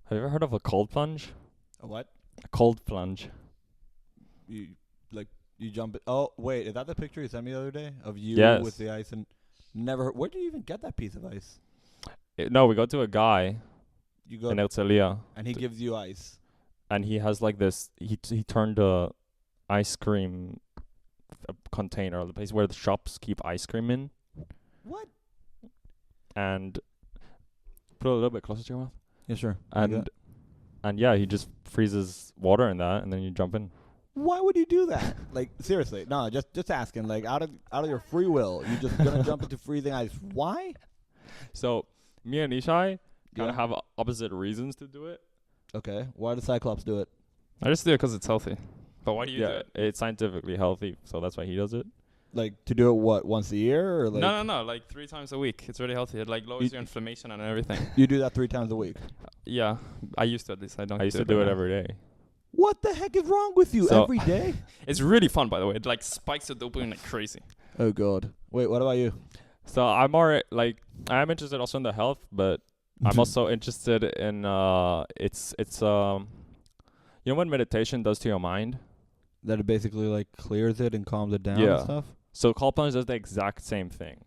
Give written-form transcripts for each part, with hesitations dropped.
Have you ever heard of a cold plunge? A what? A cold plunge. You you jump it. Oh wait, is that the picture you sent me the other day of you Yes. with the ice and never? Where did you even get that piece of ice? No, we go to a guy You go in Herzliya, and he gives you ice. and he has like this. He turned a ice cream container, the place where the shops keep ice cream in, What? and put it a little bit closer to your mouth. Yeah, sure. And yeah, he just freezes water in that, and then you jump in. Why would you do that? Like seriously, no. Just asking. Like out of your free will, you just gonna jump into freezing ice. Why? So me and Ishai kind Yeah. of have opposite reasons to do it. Okay. Why does Cyclops do it? I just do it because it's healthy. But why do you do it? It's scientifically healthy, so that's why he does it. Like to do it what once a year or like? No, like 3 times a week. It's really healthy. It like lowers your inflammation and everything. You do that 3 times a week. Yeah, I used to at least. I used to do it every day. What the heck is wrong with you? So- Every day? It's really fun, by the way. It like spikes the dopamine like crazy. Oh god. Wait, what about you? So I'm I'm interested also in the health, but I'm also interested in it's you know what meditation does to your mind? That it basically like clears it and calms it down Yeah. and stuff. So cold plunge does the exact same thing.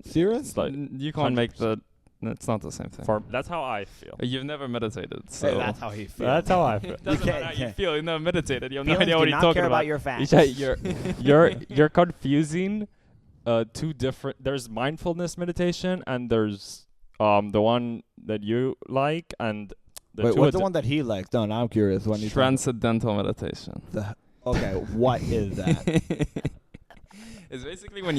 Serious? It's like You can't make the. It's not the same thing. that's how I feel. You've never meditated, so Hey, that's how he feels. That's how I feel. it doesn't can't- matter how you can't. feel. You've never meditated. You have no Feelings idea what do you're not talking care about. your facts. Ishai, you're confusing two different. There's mindfulness meditation and there's the one that you like and the Wait, two what's the one that he likes? No, now I'm curious. When you Transcendental meditation. okay, what is that? It's basically when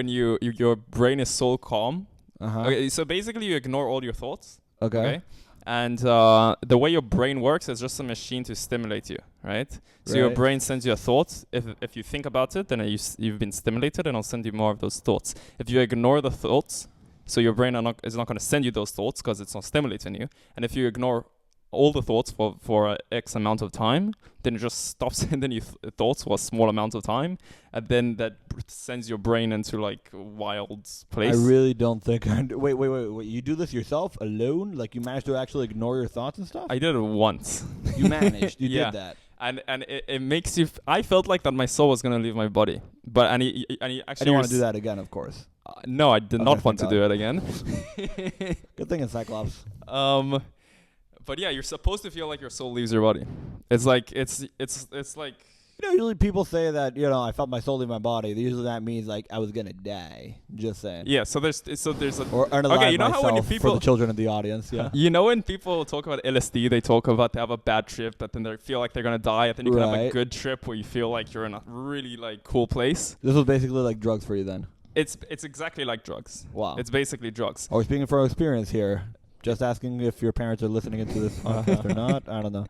your brain is so calm. Uh-huh. Okay, so basically you ignore all your thoughts. Okay. Okay. And the way your brain works is just a machine to stimulate you, right? So your Right. brain sends you a thought. If you think about it, then you've been stimulated, and it'll send you more of those thoughts. If you ignore the thoughts, so your brain is not going to send you those thoughts because it's not stimulating you. And if you ignore all the thoughts for X amount of time, then it just stops sending you thoughts for a small amount of time, and then that sends your brain into like a wild place. I really don't think wait. You do this yourself alone? Like you managed to actually ignore your thoughts and stuff? I did it once. You managed. You Yeah. did that. And it makes you. I felt like that my soul was gonna leave my body, but and he I actually. don't want to do that again, of course. No, I did Okay, not want to thank do it again. Good thing in Cyclops. But yeah, you're supposed to feel like your soul leaves your body. It's like it's like. You know, usually people say that, I felt my soul leave my body. Usually that means like I was gonna die. Just saying. Yeah, so there's a. Or unalive Okay, you know how when myself people- for the children in the audience, yeah. You know when people talk about LSD, they talk about they have a bad trip, but then they feel like they're gonna die, and then you can have a Right. good trip where you feel like you're in a really like cool place. This was basically like drugs for you then. It's exactly like drugs. Wow. It's basically drugs. Are we speaking from experience here? Just asking if your parents are listening into this podcast or not. I don't know.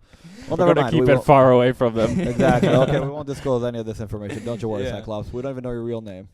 Well, We're never gonna mind. keep We it won't- far away from them. Exactly. Okay, we won't disclose any of this information. Don't you worry, Yeah. Cyclops. We don't even know your real name.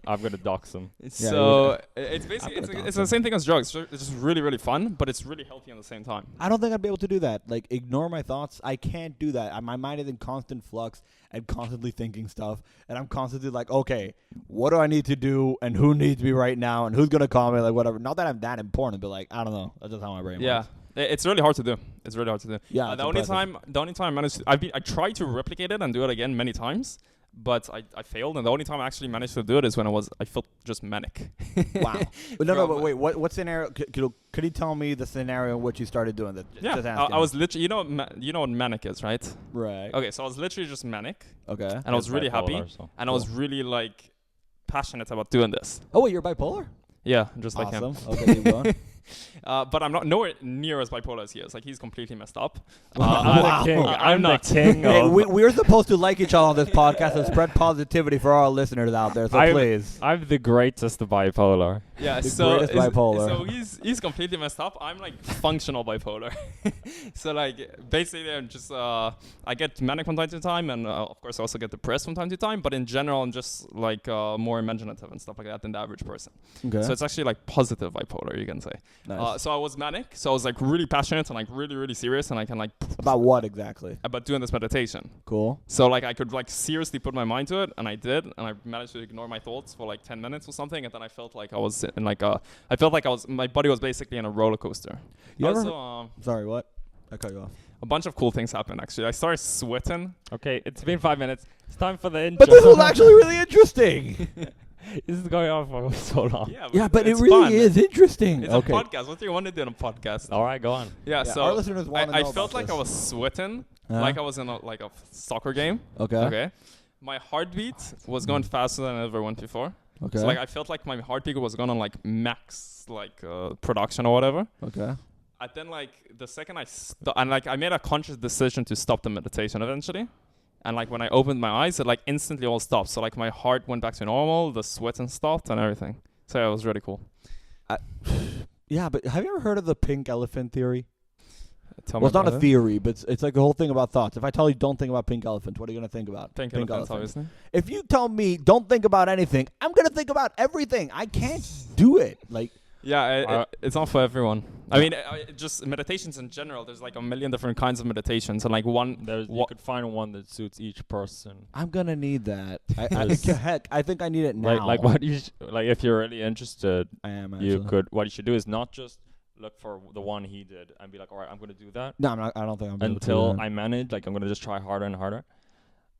I'm gonna dox them. So it's basically I'm gonna it's the same thing as drugs. It's just really really fun, but it's really healthy at the same time. I don't think I'd be able to do that. Like, ignore my thoughts. I can't do that. My mind is in constant flux and constantly thinking stuff. And I'm constantly like, okay, what do I need to do? And who needs me right now? And who's going to call me? Like, whatever. Not that I'm that important, but like, I don't know. That's just how my brain Yeah, works. it's really hard to do. It's really hard to do. Yeah, the only time I managed to, I tried to replicate it and do it again many times, but I failed. And the only time I actually managed to do it is when I felt just manic. Wow. No, From- but wait. What scenario? Could you tell me the scenario in which you started doing that? Yeah, Just I asking. was literally, you know what manic is, right? Right. Okay, so I was literally just manic, Okay. and I was really happy, and I was really like passionate about doing this. Oh, wait, you're bipolar? Yeah, just like him. Awesome. Okay, keep going. But I'm not nowhere near as bipolar as he is. Like he's completely messed up. Wow. I'm the king. I'm not. the king Hey, of. we're supposed to like each other on this podcast and spread positivity for our listeners out there. So please. I'm the greatest bipolar. Yeah, The so greatest bipolar. So he's completely messed up. I'm like functional bipolar. So like basically I'm just I get manic from time to time, and of course I also get depressed from time to time. But in general I'm just like more imaginative and stuff like that than the average person. Okay. So it's actually like positive bipolar, you can say. Nice. So I was manic. So I was like really passionate and like really really serious, and I can like About what exactly? about doing this meditation. Cool. So like I could like seriously put my mind to it, and I did, and I managed to ignore my thoughts for like 10 minutes or something, and then I felt like I was in like a. I felt like my body was basically in a roller coaster. You ever? Also, Sorry, what? I cut you off. a bunch of cool things happened actually. I started sweating. Okay, it's been 5 minutes. It's time for the intro. But this was actually really interesting. This is going on for so long. Yeah, but it it's really fun. is interesting. It's okay. a podcast. What do you want to do in a podcast? All right, go on. Yeah, Yeah, so our listeners want to know I about felt like this. I was sweating, Uh-huh. like I was in a soccer game. Okay. Okay. My heartbeat was going faster than it ever went before. Okay. So like I felt like my heartbeat was going on like max production or whatever. Okay. And then like the second I made a conscious decision to stop the meditation eventually. And like when I opened my eyes, it like instantly all stopped. So like my heart went back to normal, the sweating stopped and everything. So yeah, it was really cool. Yeah, but have you ever heard of the pink elephant theory? Tell Well, me it's not about a it. theory, but it's like the whole thing about thoughts. If I tell you don't think about pink elephants, what are you going to think about? Pink elephants, obviously. If you tell me don't think about anything, I'm going to think about everything. I can't do it. Like, Yeah, it's not for everyone. I mean, just meditations in general. There's like a million different kinds of meditations, and like You could find one that suits each person. I'm going to need that. Yes. Heck, I think I need it now. Like what you like if you're really interested, I am actually. what you should do is not just look for the one he did and be like, all right, I'm gonna do that No, I'm not, I don't think I'm gonna until do that. I manage. Like I'm gonna just try harder and harder.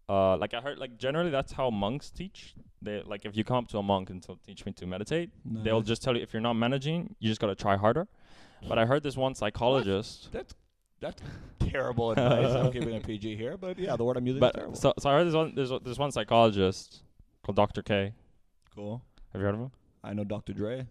Like I heard, like generally that's how monks teach. They like if you come up to a monk and teach me to meditate, they'll Nice. just tell you if you're not managing, you just gotta try harder. But I heard this one psychologist. That's terrible advice. I'm keeping it PG here, but yeah, the word I'm using is But terrible. so I heard there's one psychologist called Dr. K. Cool. Have you heard of him? I know Dr. Dre.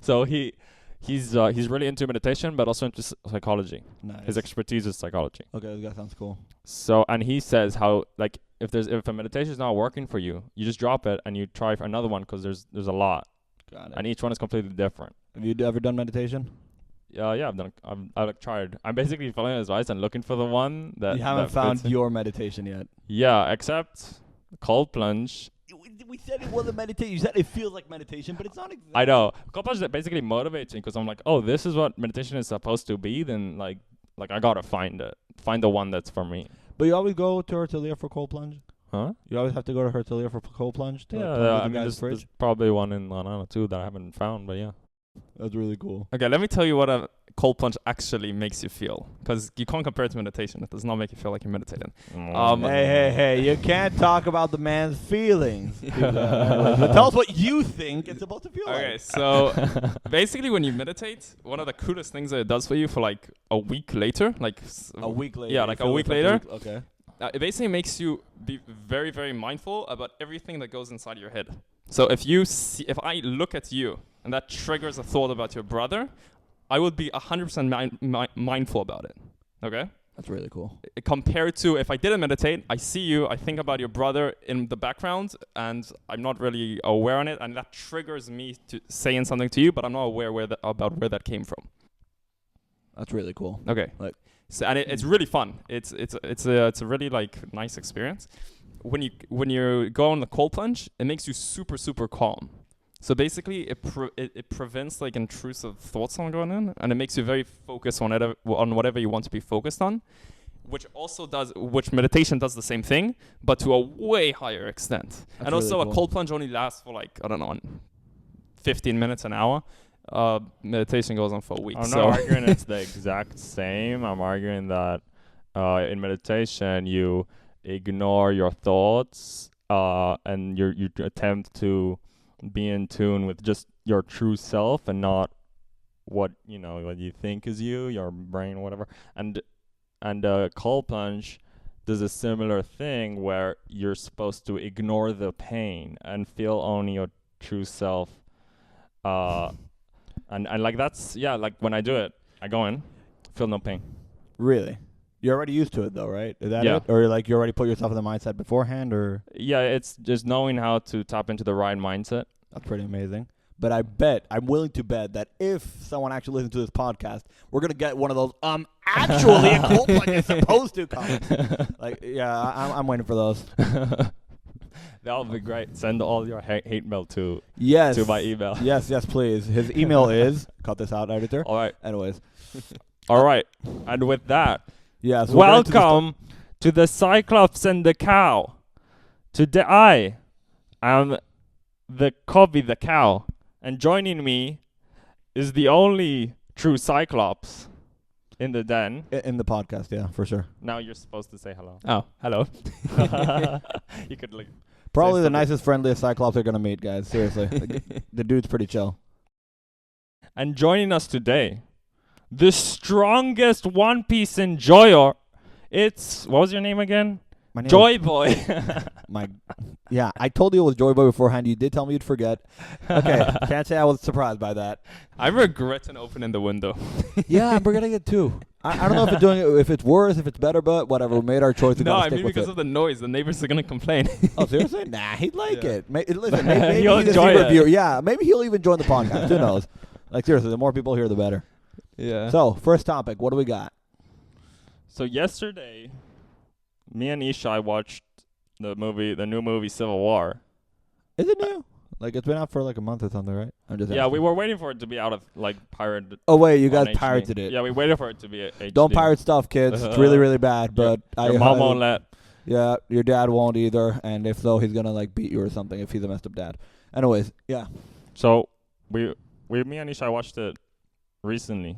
So he's really into meditation, but also into psychology. Nice. His expertise is psychology. Okay, that sounds cool. So, and he says how like if a meditation is not working for you, you just drop it and you try for another one because there's a lot, Got it. and each one is completely different. Have you ever done meditation? Yeah, I've done. I've like tried. I'm basically following his advice and looking for the one that You haven't that found fits in. your meditation yet. Yeah, except cold plunge. We said it wasn't meditation. You said it feels like meditation, but it's not exactly. I know cold plunge that basically motivates me because I'm like, oh, this is what meditation is supposed to be. Then like I gotta find the one that's for me. But you always go to Hertilia for cold plunge? Huh? You always have to go to Hertilia for cold plunge? To, like, Yeah, plunge in I the mean, guy's there's probably one in Lanana too that I haven't found, but yeah. That's really cool. Okay, let me tell you what a cold plunge actually makes you feel, because you can't compare it to meditation. It does not make you feel like you're meditating. Hey, you can't talk about the man's feelings. Tell us what you think it's supposed to feel Okay, like. so basically when you meditate, one of the coolest things that it does for you for like a week later, A week later. Yeah, you like a feel week it's later. Okay. It basically makes you be very, very mindful about everything that goes inside your head. So if I look at you and that triggers a thought about your brother, I would be 100% mindful about it. Okay? That's really cool. Compared to if I didn't meditate, I see you, I think about your brother in the background, and I'm not really aware on it, and that triggers me to saying something to you, but I'm not aware about where that came from. That's really cool. Okay. Like- So and it's really fun. It's a really like nice experience. When you go on the cold plunge, it makes you super, super calm. So basically, it prevents like intrusive thoughts on going in, and it makes you very focused on whatever you want to be focused on, which meditation does the same thing, but to a way higher extent. That's And also, really cool. a cold plunge only lasts for like 15 minutes, an hour. Meditation goes on for a week. I'm so not arguing it's the exact same. I'm arguing that in meditation you ignore your thoughts and you attempt to be in tune with just your true self and not what you think is you, your brain, whatever. And cold plunge does a similar thing where you're supposed to ignore the pain and feel only your true self. And like that's like when I do it, I go in, feel no pain. Really? You're already used to it though, right? Is that Yeah. it? Or like you already put yourself in the mindset beforehand, or? Yeah, it's just knowing how to tap into the right mindset. That's pretty amazing. But I'm willing to bet that if someone actually listens to this podcast, we're going to get one of those, actually a cold plunge is supposed to come. Like, yeah, I'm waiting for those. That would be great. Send all your hate mail to Yes. my email. Yes, please. His email is, cut this out, editor. All right. Anyways. All right. And with that, Yeah. So we'll get into welcome to the Cyclops and the cow. Today I am the Cobby the cow, And joining me is the only true Cyclops in the den. In the podcast, yeah, for sure. Now you're supposed to say hello. Oh, hello. You could like Probably the something. nicest, friendliest Cyclops you're gonna meet, guys. Seriously, the dude's pretty chill. And joining us today, the strongest One Piece enjoyer. It's what was your name again? My name Joy Boy. Yeah, I told you it was Joy Boy beforehand. You did tell me you'd forget. Okay, can't say I was surprised by that. I regret an opening the window. Yeah, I'm forgetting it too. I don't know if it's doing it, if it's worse, if it's better, but whatever. We made our choice. We No, gotta I stick mean with because it. of the noise. The neighbors are gonna complain. Oh, seriously? Nah, he'd like Yeah. it. Listen, maybe He'll he's a enjoy secret it. viewer. Yeah, maybe he'll even join the podcast. Who knows? Like, seriously, the more people here, the better. Yeah. So, first topic. What do we got? So yesterday, me and Ishai watched the new movie Civil War. Is it new? Like, it's been out for like a month or something, right? I'm just Yeah, asking. we were waiting for it to be out of like pirate. Oh, wait, you on guys HD. pirated it. Yeah, we waited for it to be HD. Don't pirate stuff, kids. It's really, really bad, but Your mom won't let. Yeah, your dad won't either, and if so, he's gonna like beat you or something if he's a messed up dad. Anyways, yeah. So me and Ishai watched it recently,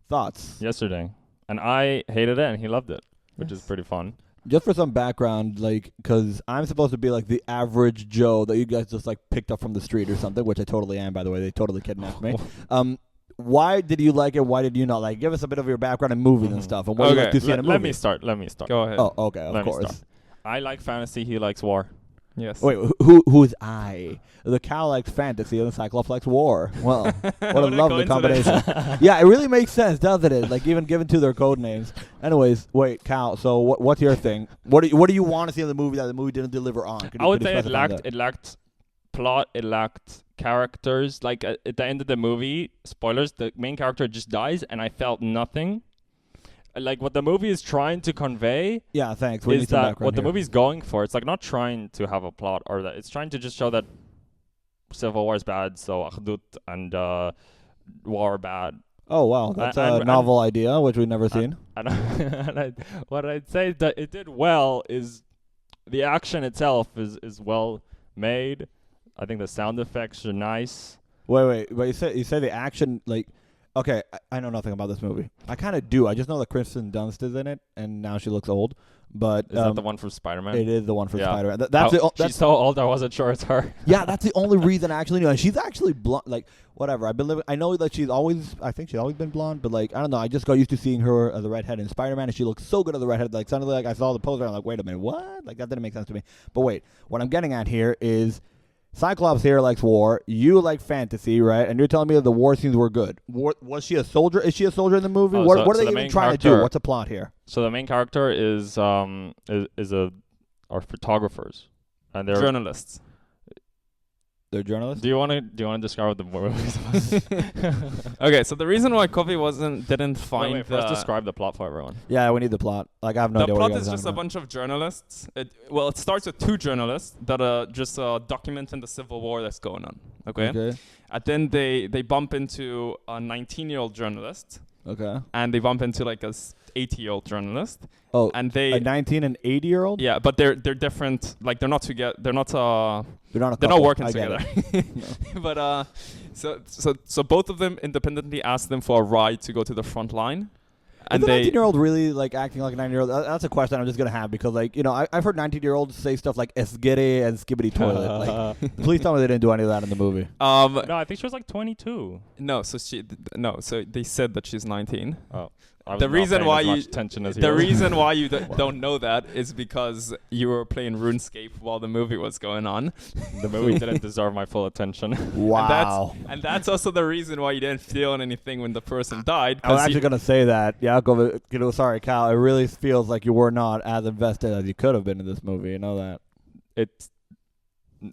Thoughts? yesterday, and I hated it and he loved it, which is Yes. pretty fun. Just for some background, like, because I'm supposed to be like the average Joe that you guys just like picked up from the street or something, which I totally am, by the way. They totally kidnapped me. Why did you like it? Why did you not like it? Give us a bit of your background in movies and stuff, and what do you like to see in a movie? Let me start. Go ahead. Oh, okay, of Let me course. start. I like fantasy. He likes war. Yes. Wait, who's I? The cow likes fantasy and the Cyclops likes war. Well, what a lovely combination. Yeah, it really makes sense, doesn't it? Like, even given to their code names. Anyways, wait, Cal, so what's your thing? What do you want to see in the movie that the movie didn't deliver on? I would say it lacked plot. It lacked characters. Like at the end of the movie, spoilers, the main character just dies, and I felt nothing. Like what the movie is trying to convey Yeah, thanks. We is need some that background what the here. movie's going for. It's like not trying to have a plot or that. It's trying to just show that Civil War is bad, so Akhdut and war are bad. Oh, wow. That's and- a novel idea, which we've never seen. And what I'd say that it did well is the action itself is well made. I think the sound effects are nice. Wait. But you say the action, like... Okay, I know nothing about this movie. I kind of do. I just know that Kristen Dunst is in it, and now she looks old. But Is that the one from Spider-Man? it is the one for Yeah. Spider-Man. That's the she's so old I wasn't sure it's her. yeah, that's the only reason I actually knew. And she's actually blonde. Like, whatever. I've been living. I know that I think she's always been blonde, but like, I don't know. I just got used to seeing her as a redhead in Spider-Man, and she looks so good as a redhead. Like, suddenly, like, I saw the poster, and I'm like, wait a minute, what? Like, that didn't make sense to me. But wait, what I'm getting at here is Cyclops here likes war. You like fantasy, right? And you're telling me that the war scenes were good. Was she a soldier? Is she a soldier in the movie? Oh, what so are they the even main trying to do? character- What's the plot here? So the main character is are photographers, and they're Journalists. They're journalists. Do you want to describe what the movie is about? Okay, so the reason why Kofi didn't find Wait, first describe the plot for everyone. Yeah, we need the plot. Like, I have no the idea what plot you guys is are just a talking about. bunch of journalists. It starts with two journalists that are just documenting the civil war that's going on. Okay? And then they bump into a 19-year-old journalist, Okay. and they bump into like a 80-year-old journalist, Oh, and a they 19 and 80-year-old? yeah, but they're different. Like they're not together. They're not They're not a they're couple. not working I get together. it. But so both of them independently asked them for a ride to go to the front line, and Is the they 19-year-old really like acting like a 9-year-old? That's a question I'm just gonna have because, like, you know, I've heard 19-year-olds say stuff like "esgere" and "skibbity toilet." Like, please tell me they didn't do any of that in the movie. No, I think she was like 22. so they said that she's 19. Oh, I was The not reason paying why as you- much attention as he The was. reason why you don't know that is because you were playing RuneScape while the movie was going on. the movie didn't deserve my full attention. Wow. And that's also the reason why you didn't feel anything when the person died. I was 'cause actually gonna say that. Yaakov, sorry, Cal. It really feels like you were not as invested as you could have been in this movie. You know that. It's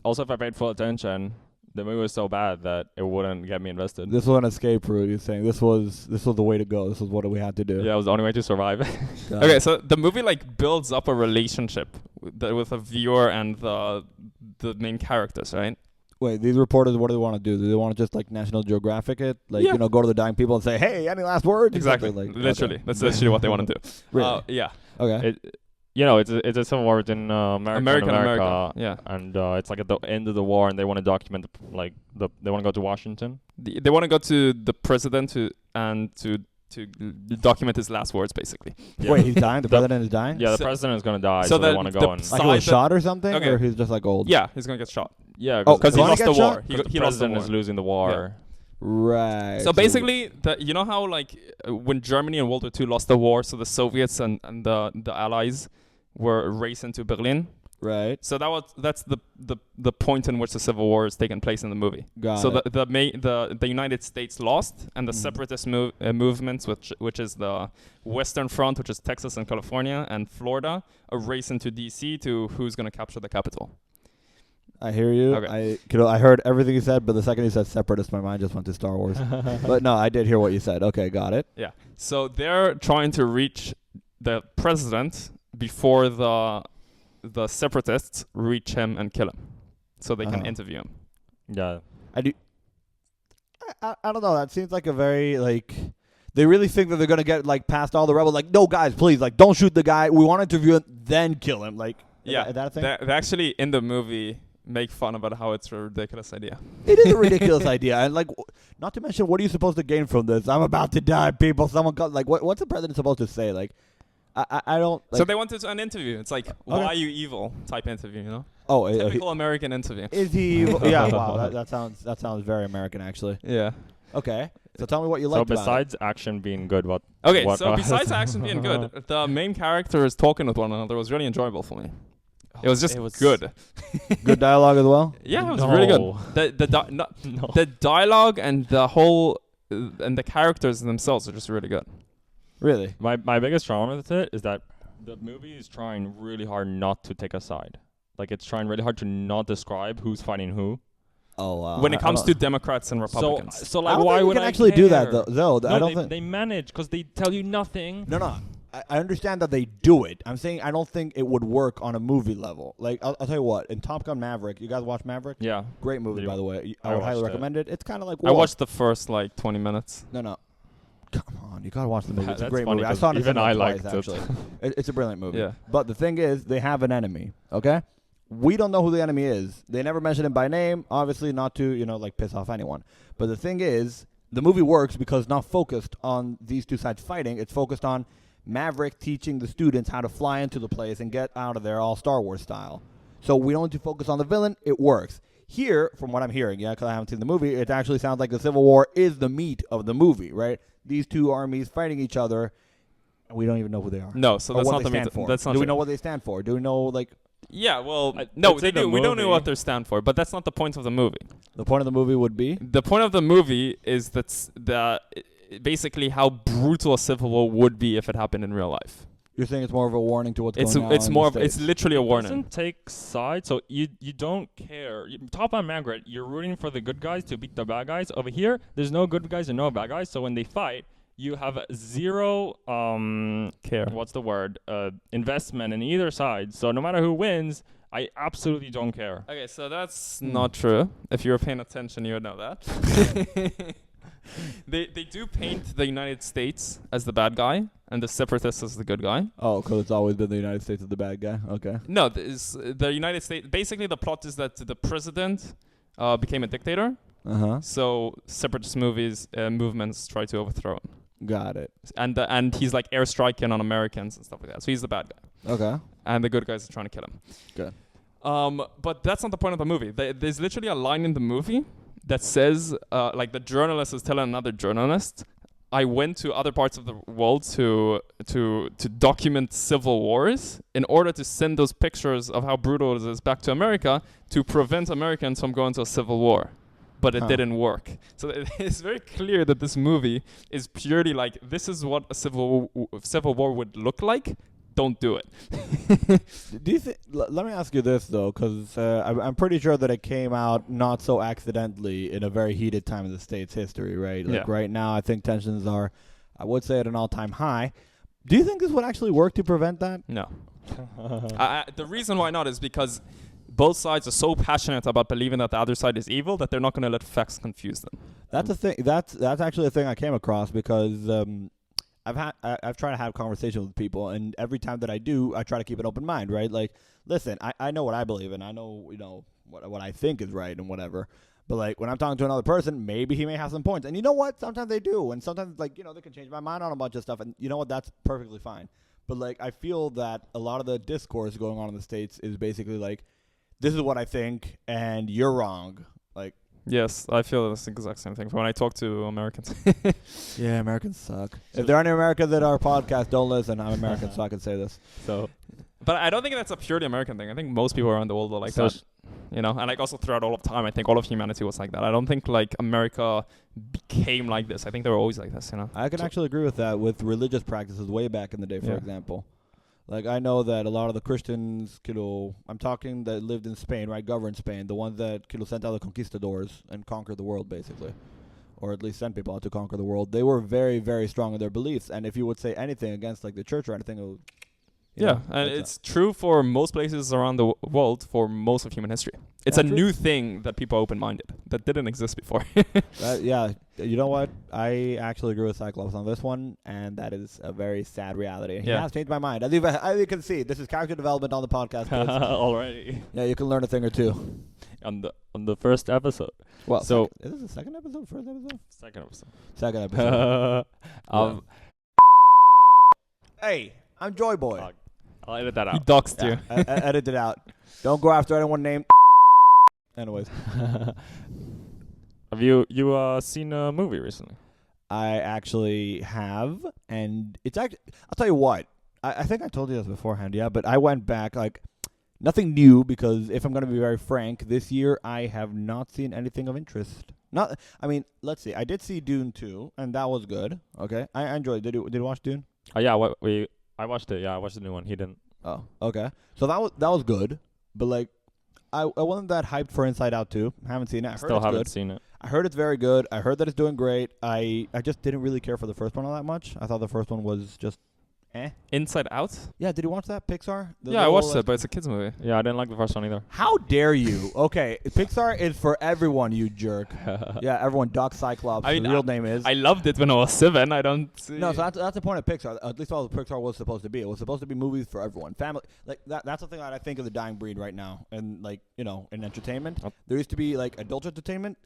also, if I paid full attention, the movie was so bad that it wouldn't get me invested. This was an escape route. You're saying this was the way to go. This was what we had to do. Yeah, it was the only way to survive. Okay, so the movie like builds up a relationship with a viewer and the main characters, right? Wait, these reporters, what do they want to do? Do they want to just like National Geographic it? Like, Yeah. you know, go to the dying people and say, hey, any last words? Exactly. Like, Literally. okay. That's literally what they want to do. Really? Yeah. Okay. it's a civil war between America American and America. America. Yeah. And it's like at the end of the war, and they want to document they want to go to Washington. They want to go to the president to document his last words, basically. Yeah. Wait, he's dying? The president is dying? Yeah, the So- president is gonna die, so so they the- want to the go and Like he was Side- shot or something? Okay. Or he's just like old? Yeah, he's gonna get shot. yeah, Oh, Because he Wanna lost get the war. shot? He the lost the president war. is losing the war. Right. So basically, you know how when Germany in World War II lost the war, so the Soviets and the Allies were racing to Berlin. Right. So that's the point in which the Civil War is taking place in the movie. Got So it. the United States lost, and the Mhm. separatist movements, which is the Western Front, which is Texas and California and Florida, are racing to D.C. to who's going to capture the capital. I hear you. Okay. I heard everything you said, but the second you said separatist, my mind just went to Star Wars. But no, I did hear what you said. Okay, got it. Yeah. So they're trying to reach the president before the separatists reach him and kill him, so they can Uh-huh. interview him. Yeah. I don't know. That seems like a very like they really think that they're gonna get like past all the rebels. Like, no, guys, please, like, don't shoot the guy. We want to interview him, then kill him. Like, is that a thing? They actually in the movie make fun about how it's a ridiculous idea. It is a ridiculous idea, and like, not to mention, what are you supposed to gain from this? I'm about to die, people. Someone got like, what's the president supposed to say? Like, I don't. Like, So they wanted an interview. It's like, why are you evil? Type interview, you know? Typical American interview. is he? Yeah, wow. That sounds very American, actually. Yeah. Okay, so tell me what you So liked about it. besides action being good, what? Okay, What so else? besides action being good, the main characters talking with one another was really enjoyable for me. It was just good. Good dialogue as well. Yeah, it was really good. No. No. The dialogue and the whole and the characters themselves are just really good. Really? My biggest problem with it is that the movie is trying really hard not to take a side. Like, it's trying really hard to not describe who's fighting who. Oh wow. When it comes to Democrats and Republicans. So I like, don't why think you would can I actually do that care? though. No, I don't they, think they manage because they tell you nothing. No. I understand that they do it. I'm saying I don't think it would work on a movie level. Like, I'll tell you what. In Top Gun Maverick, you guys watch Maverick? Yeah. Great movie, Did by you- the way. I I would highly watched it. recommend it. It's kind of like I War. watched the first 20 minutes. No. Come on, you gotta watch the movie. It's a That's great funny movie. I 'cause saw it in even cinema I twice, liked it. actually. It's a brilliant movie. Yeah. But the thing is, they have an enemy. Okay, we don't know who the enemy is. They never mention him by name. Obviously, not to like piss off anyone. But the thing is, the movie works because it's not focused on these two sides fighting. It's focused on Maverick teaching the students how to fly into the place and get out of there, all Star Wars style. So we don't need to focus on the villain. It works. Here, from what I'm hearing, because I haven't seen the movie, it actually sounds like the Civil War is the meat of the movie, right? These two armies fighting each other, and we don't even know who they are. No, so Or that's what not they the main. stand for. That's not Do we true. know what they stand for? Do we know, like, Yeah, well, I'd no, say they the do. We don't know movie- what they stand for, but that's not the point of the movie. the point of the movie would be? The point of the movie is basically how brutal a civil war would be if it happened in real life. You're saying it's more of a warning to what's It's going on it's in more the of, it's States. literally a It warning. doesn't take sides, so you don't care. Top on Margaret, you're rooting for the good guys to beat the bad guys. Over here, there's no good guys and no bad guys. So when they fight, you have zero Care. What's the word? Investment in either side. So no matter who wins, I absolutely don't care. Okay, so that's not true. If you were paying attention, you would know that. They do paint the United States as the bad guy and the separatists as the good guy. Oh, because it's always been the United States as the bad guy? Okay. No, the United States. Basically, the plot is that the president became a dictator, Uh-huh. so separatist movements try to overthrow him, Got it. and he's like airstriking on Americans and stuff like that. So he's the bad guy, Okay. and the good guys are trying to kill him. Good. But that's not the point of the movie. There's literally a line in the movie that says, like the journalist is telling another journalist, I went to other parts of the world to document civil wars in order to send those pictures of how brutal it is back to America to prevent Americans from going to a civil war. But it didn't work. So it's very clear that this movie is purely like, this is what a civil war would look like. Don't do it. Do you let me ask you this, though, because I'm pretty sure that it came out not so accidentally in a very heated time in the States' history, right? Like Yeah. right now, I think tensions are, I would say, at an all-time high. Do you think this would actually work to prevent that? No. The reason why not is because both sides are so passionate about believing that the other side is evil that they're not going to let facts confuse them. That's a thing. That's actually a thing I came across because I've tried to have conversations with people, and every time that I do, I try to keep an open mind, right? Like, listen, I know what I believe in. I know, what I think is right and whatever. But, like, when I'm talking to another person, maybe he may have some points. And you know what? Sometimes they do. And sometimes, like, they can change my mind on a bunch of stuff. And you know what? That's perfectly fine. But, like, I feel that a lot of the discourse going on in the States is basically, like, this is what I think, and you're wrong. Like, Yes, I feel the exact same thing when I talk to Americans. yeah, Americans suck. If there are any Americans that our podcast, don't listen. I'm American, so I can say this. So, But I don't think that's a purely American thing. I think most people around the world are like So that. And like also throughout all of time, I think all of humanity was like that. I don't think like America became like this. I think they were always like this, I can actually agree with that with religious practices way back in the day, for Yeah. example. Like, I know that a lot of the Christians, I'm talking that lived in Spain, right, governed Spain, the ones that, sent out the conquistadors and conquered the world, basically. Or at least sent people out to conquer the world. They were very, very strong in their beliefs. And if you would say anything against, like, the church or anything, it would, Yeah, and it's true for most places around the world for most of human history. It's Yeah, a true. new thing that people are open-minded. That didn't exist before. yeah, you know what? I actually agree with Cyclops on this one, and that is a very sad reality. He Yeah. has changed my mind. As you can see, this is character development on the podcast, kids. already Yeah, you can learn a thing or two. on the first episode, Well, So- is this the second episode? First episode? second episode. Second episode. Hey, I'm Joy Boy. Fuck. I'll edit that He out. doxed you. Edit it out. Don't go after anyone named. Anyways, Have you seen a movie recently? I actually have, and it's actually. I'll tell you what. I think I told you this beforehand, yeah. But I went back, like, nothing new, because if I'm going to be very frank, this year I have not seen anything of interest. Let's see. I did see Dune 2, and that was good. Okay, I enjoyed it. Did you watch Dune? Oh yeah, I watched it. Yeah, I watched the new one. He didn't. Oh, okay. So that was good, but like, I wasn't that hyped for Inside Out 2. Haven't seen it. I heard Still it's haven't good. seen it. I heard it's very good. I heard that it's doing great. I just didn't really care for the first one all that much. I thought the first one was just Inside Out? Yeah, did you watch that, Pixar? Yeah, I watched it, but it's a kids movie. Yeah, I didn't like the first one either. How dare you? Okay, Pixar is for everyone, you jerk. Yeah, everyone. Doc Cyclops. I mean, the real name is. I loved it when I was 7. I don't see. No, so that's the point of Pixar. At least all Pixar was supposed to be. It was supposed to be movies for everyone. Family, like that's the thing that I think of the dying breed right now. And like, in entertainment, there used to be like adult entertainment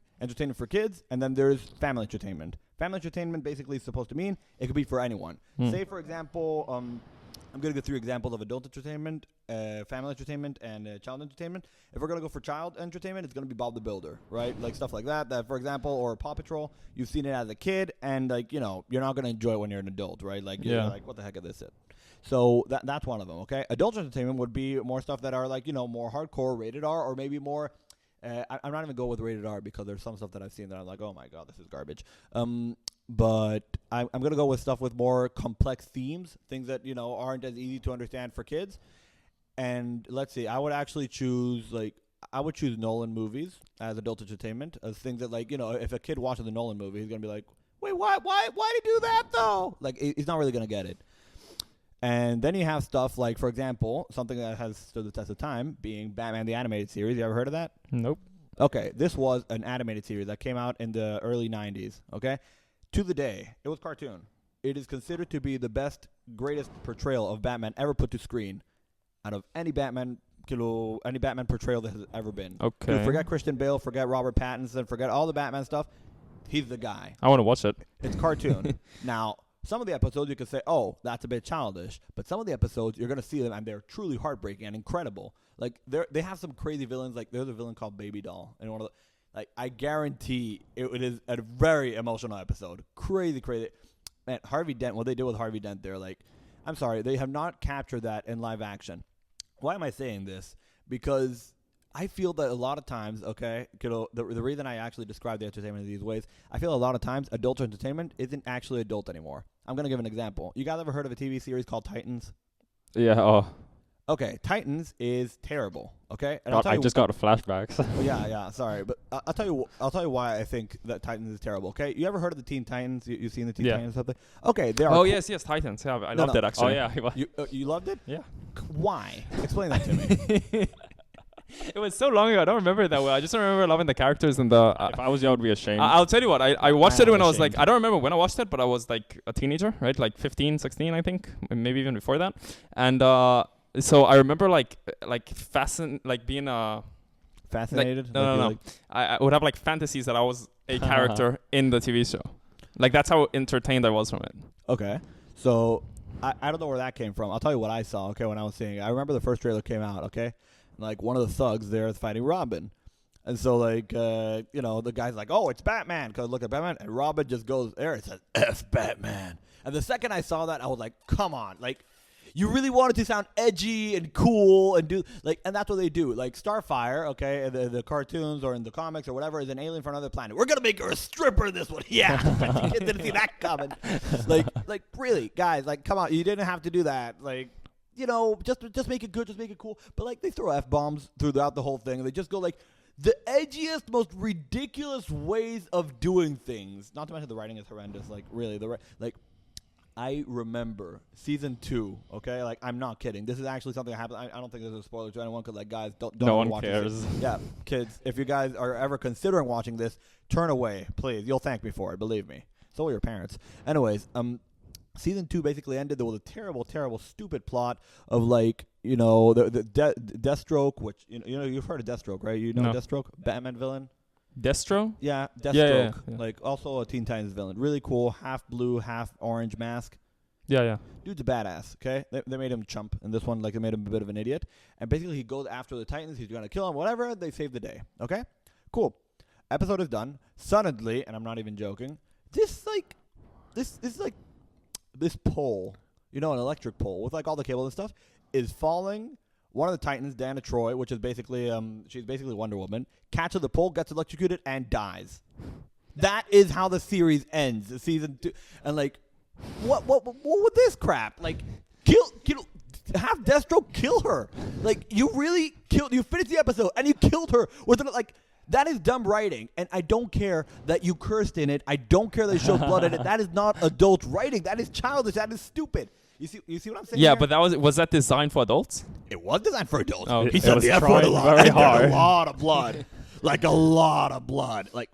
for kids, and then there's family entertainment. Family entertainment basically is supposed to mean it could be for anyone. Say, for example, I'm going to go through examples of adult entertainment, family entertainment, and child entertainment. If we're going to go for child entertainment, it's going to be Bob the Builder, right? Like stuff like that, for example, or Paw Patrol. You've seen it as a kid, and like, you're not going to enjoy it when you're an adult, right? Like, you're like, what the heck is this? So that's one of them, okay? Adult entertainment would be more stuff that are like, more hardcore, rated R, or maybe more... I'm not even going with rated R because there's some stuff that I've seen that I'm like, oh my god, this is garbage. But I'm going to go with stuff with more complex themes, things that, aren't as easy to understand for kids. And let's see, I would actually choose Nolan movies as adult entertainment, as things that, like, if a kid watches the Nolan movie, he's going to be like, wait, why did he do that though? Like, he's not really going to get it. And then you have stuff like, for example, something that has stood the test of time, being Batman the Animated Series. You ever heard of that? Nope. Okay, this was an animated series that came out in the early 90s, okay? To the day, it was cartoon. It is considered to be the best, greatest portrayal of Batman ever put to screen out of any Batman portrayal that has ever been. Okay. Dude, forget Christian Bale, forget Robert Pattinson, forget all the Batman stuff. He's the guy. I want to watch it. It's cartoon. Now, some of the episodes you could say, oh, that's a bit childish. But some of the episodes, you're going to see them, and they're truly heartbreaking and incredible. Like, they have some crazy villains. Like, there's a villain called Baby Doll. And one of the, like, I guarantee it is a very emotional episode. Crazy. Man, Harvey Dent, what they did with Harvey Dent, they're like, I'm sorry, they have not captured that in live action. Why am I saying this? Because I feel that a lot of times, okay, the reason I actually describe the entertainment in these ways, I feel a lot of times adult entertainment isn't actually adult anymore. I'm going to give an example. You guys ever heard of a TV series called Titans? Yeah. Oh. Okay, Titans is terrible, okay? And God, I just got flashbacks. yeah, sorry. But I'll tell you why I think that Titans is terrible, okay? You ever heard of the Teen Titans? You've seen the Teen Titans or something? Okay, they are... Oh, yes, Titans. Yeah, I loved it, actually. Oh, yeah. You loved it? Yeah. Why? Explain that to me. It was so long ago. I don't remember it that well. I just remember loving the characters and the. If I was you, I would be ashamed. I'll tell you what. I watched it am when I was like. ashamed. I don't remember when I watched it, but I was like a teenager, right? Like 15, 16, I think, maybe even before that. And so I remember like being a. Fascinated? No, Like, no, you're no. like- I would have like fantasies that I was a character in the TV show. Like that's how entertained I was from it. Okay. So I don't know where that came from. I'll tell you what I saw, okay, when I was seeing it. I remember the first trailer came out, okay? Like one of the thugs there is fighting Robin. And so like the guy's like, "Oh, it's Batman." Cuz look at Batman, and Robin just goes there and says, "F Batman." And the second I saw that, I was like, "Come on." Like you really wanted to sound edgy and cool and do like, and that's what they do. Like Starfire, okay, in the cartoons or in the comics or whatever, is an alien from another planet. We're gonna make her a stripper in this one. Yeah, you kids didn't see that coming. Like really, guys, like come on, you didn't have to do that. Like, just make it good, just make it cool. But like they throw f-bombs throughout the whole thing. They just go like the edgiest, most ridiculous ways of doing things. Not to mention the writing is horrendous. Like really, I remember season 2, okay? Like, I'm not kidding. This is actually something that happened. I don't think this is a spoiler to anyone because, like, guys, don't No one watch cares. this. Yeah, kids, if you guys are ever considering watching this, turn away, please. You'll thank me for it, believe me. So will your parents. Anyways, season 2 basically ended. There was a terrible, terrible, stupid plot of, like, the Deathstroke, which, you've heard of Deathstroke, right? You know No. Deathstroke? Batman villain? Destro? Yeah, Deathstroke. Yeah. Like, also a Teen Titans villain. Really cool, half blue, half orange mask. Yeah. Dude's a badass, okay? They made him chump in this one, like they made him a bit of an idiot. And basically he goes after the Titans, he's gonna kill him, whatever, they save the day. Okay? Cool. Episode is done. Suddenly, and I'm not even joking, this pole, an electric pole with like all the cable and stuff, is falling. One of the Titans, Dana Troy, which is basically she's basically Wonder Woman, catches the pole, gets electrocuted, and dies. That is how the series ends. The season 2, and like, what with this crap? Like, have Deathstroke kill her. Like, you finished the episode and you killed her with like. That is dumb writing, and I don't care that you cursed in it. I don't care that it shows blood in it. That is not adult writing. That is childish. That is stupid. You see what I'm saying? Yeah, here? but was that designed for adults? It was designed for adults. Oh, He it said was the F word a trying lot. very And there's hard. a lot of blood. Like, a lot of blood. Like,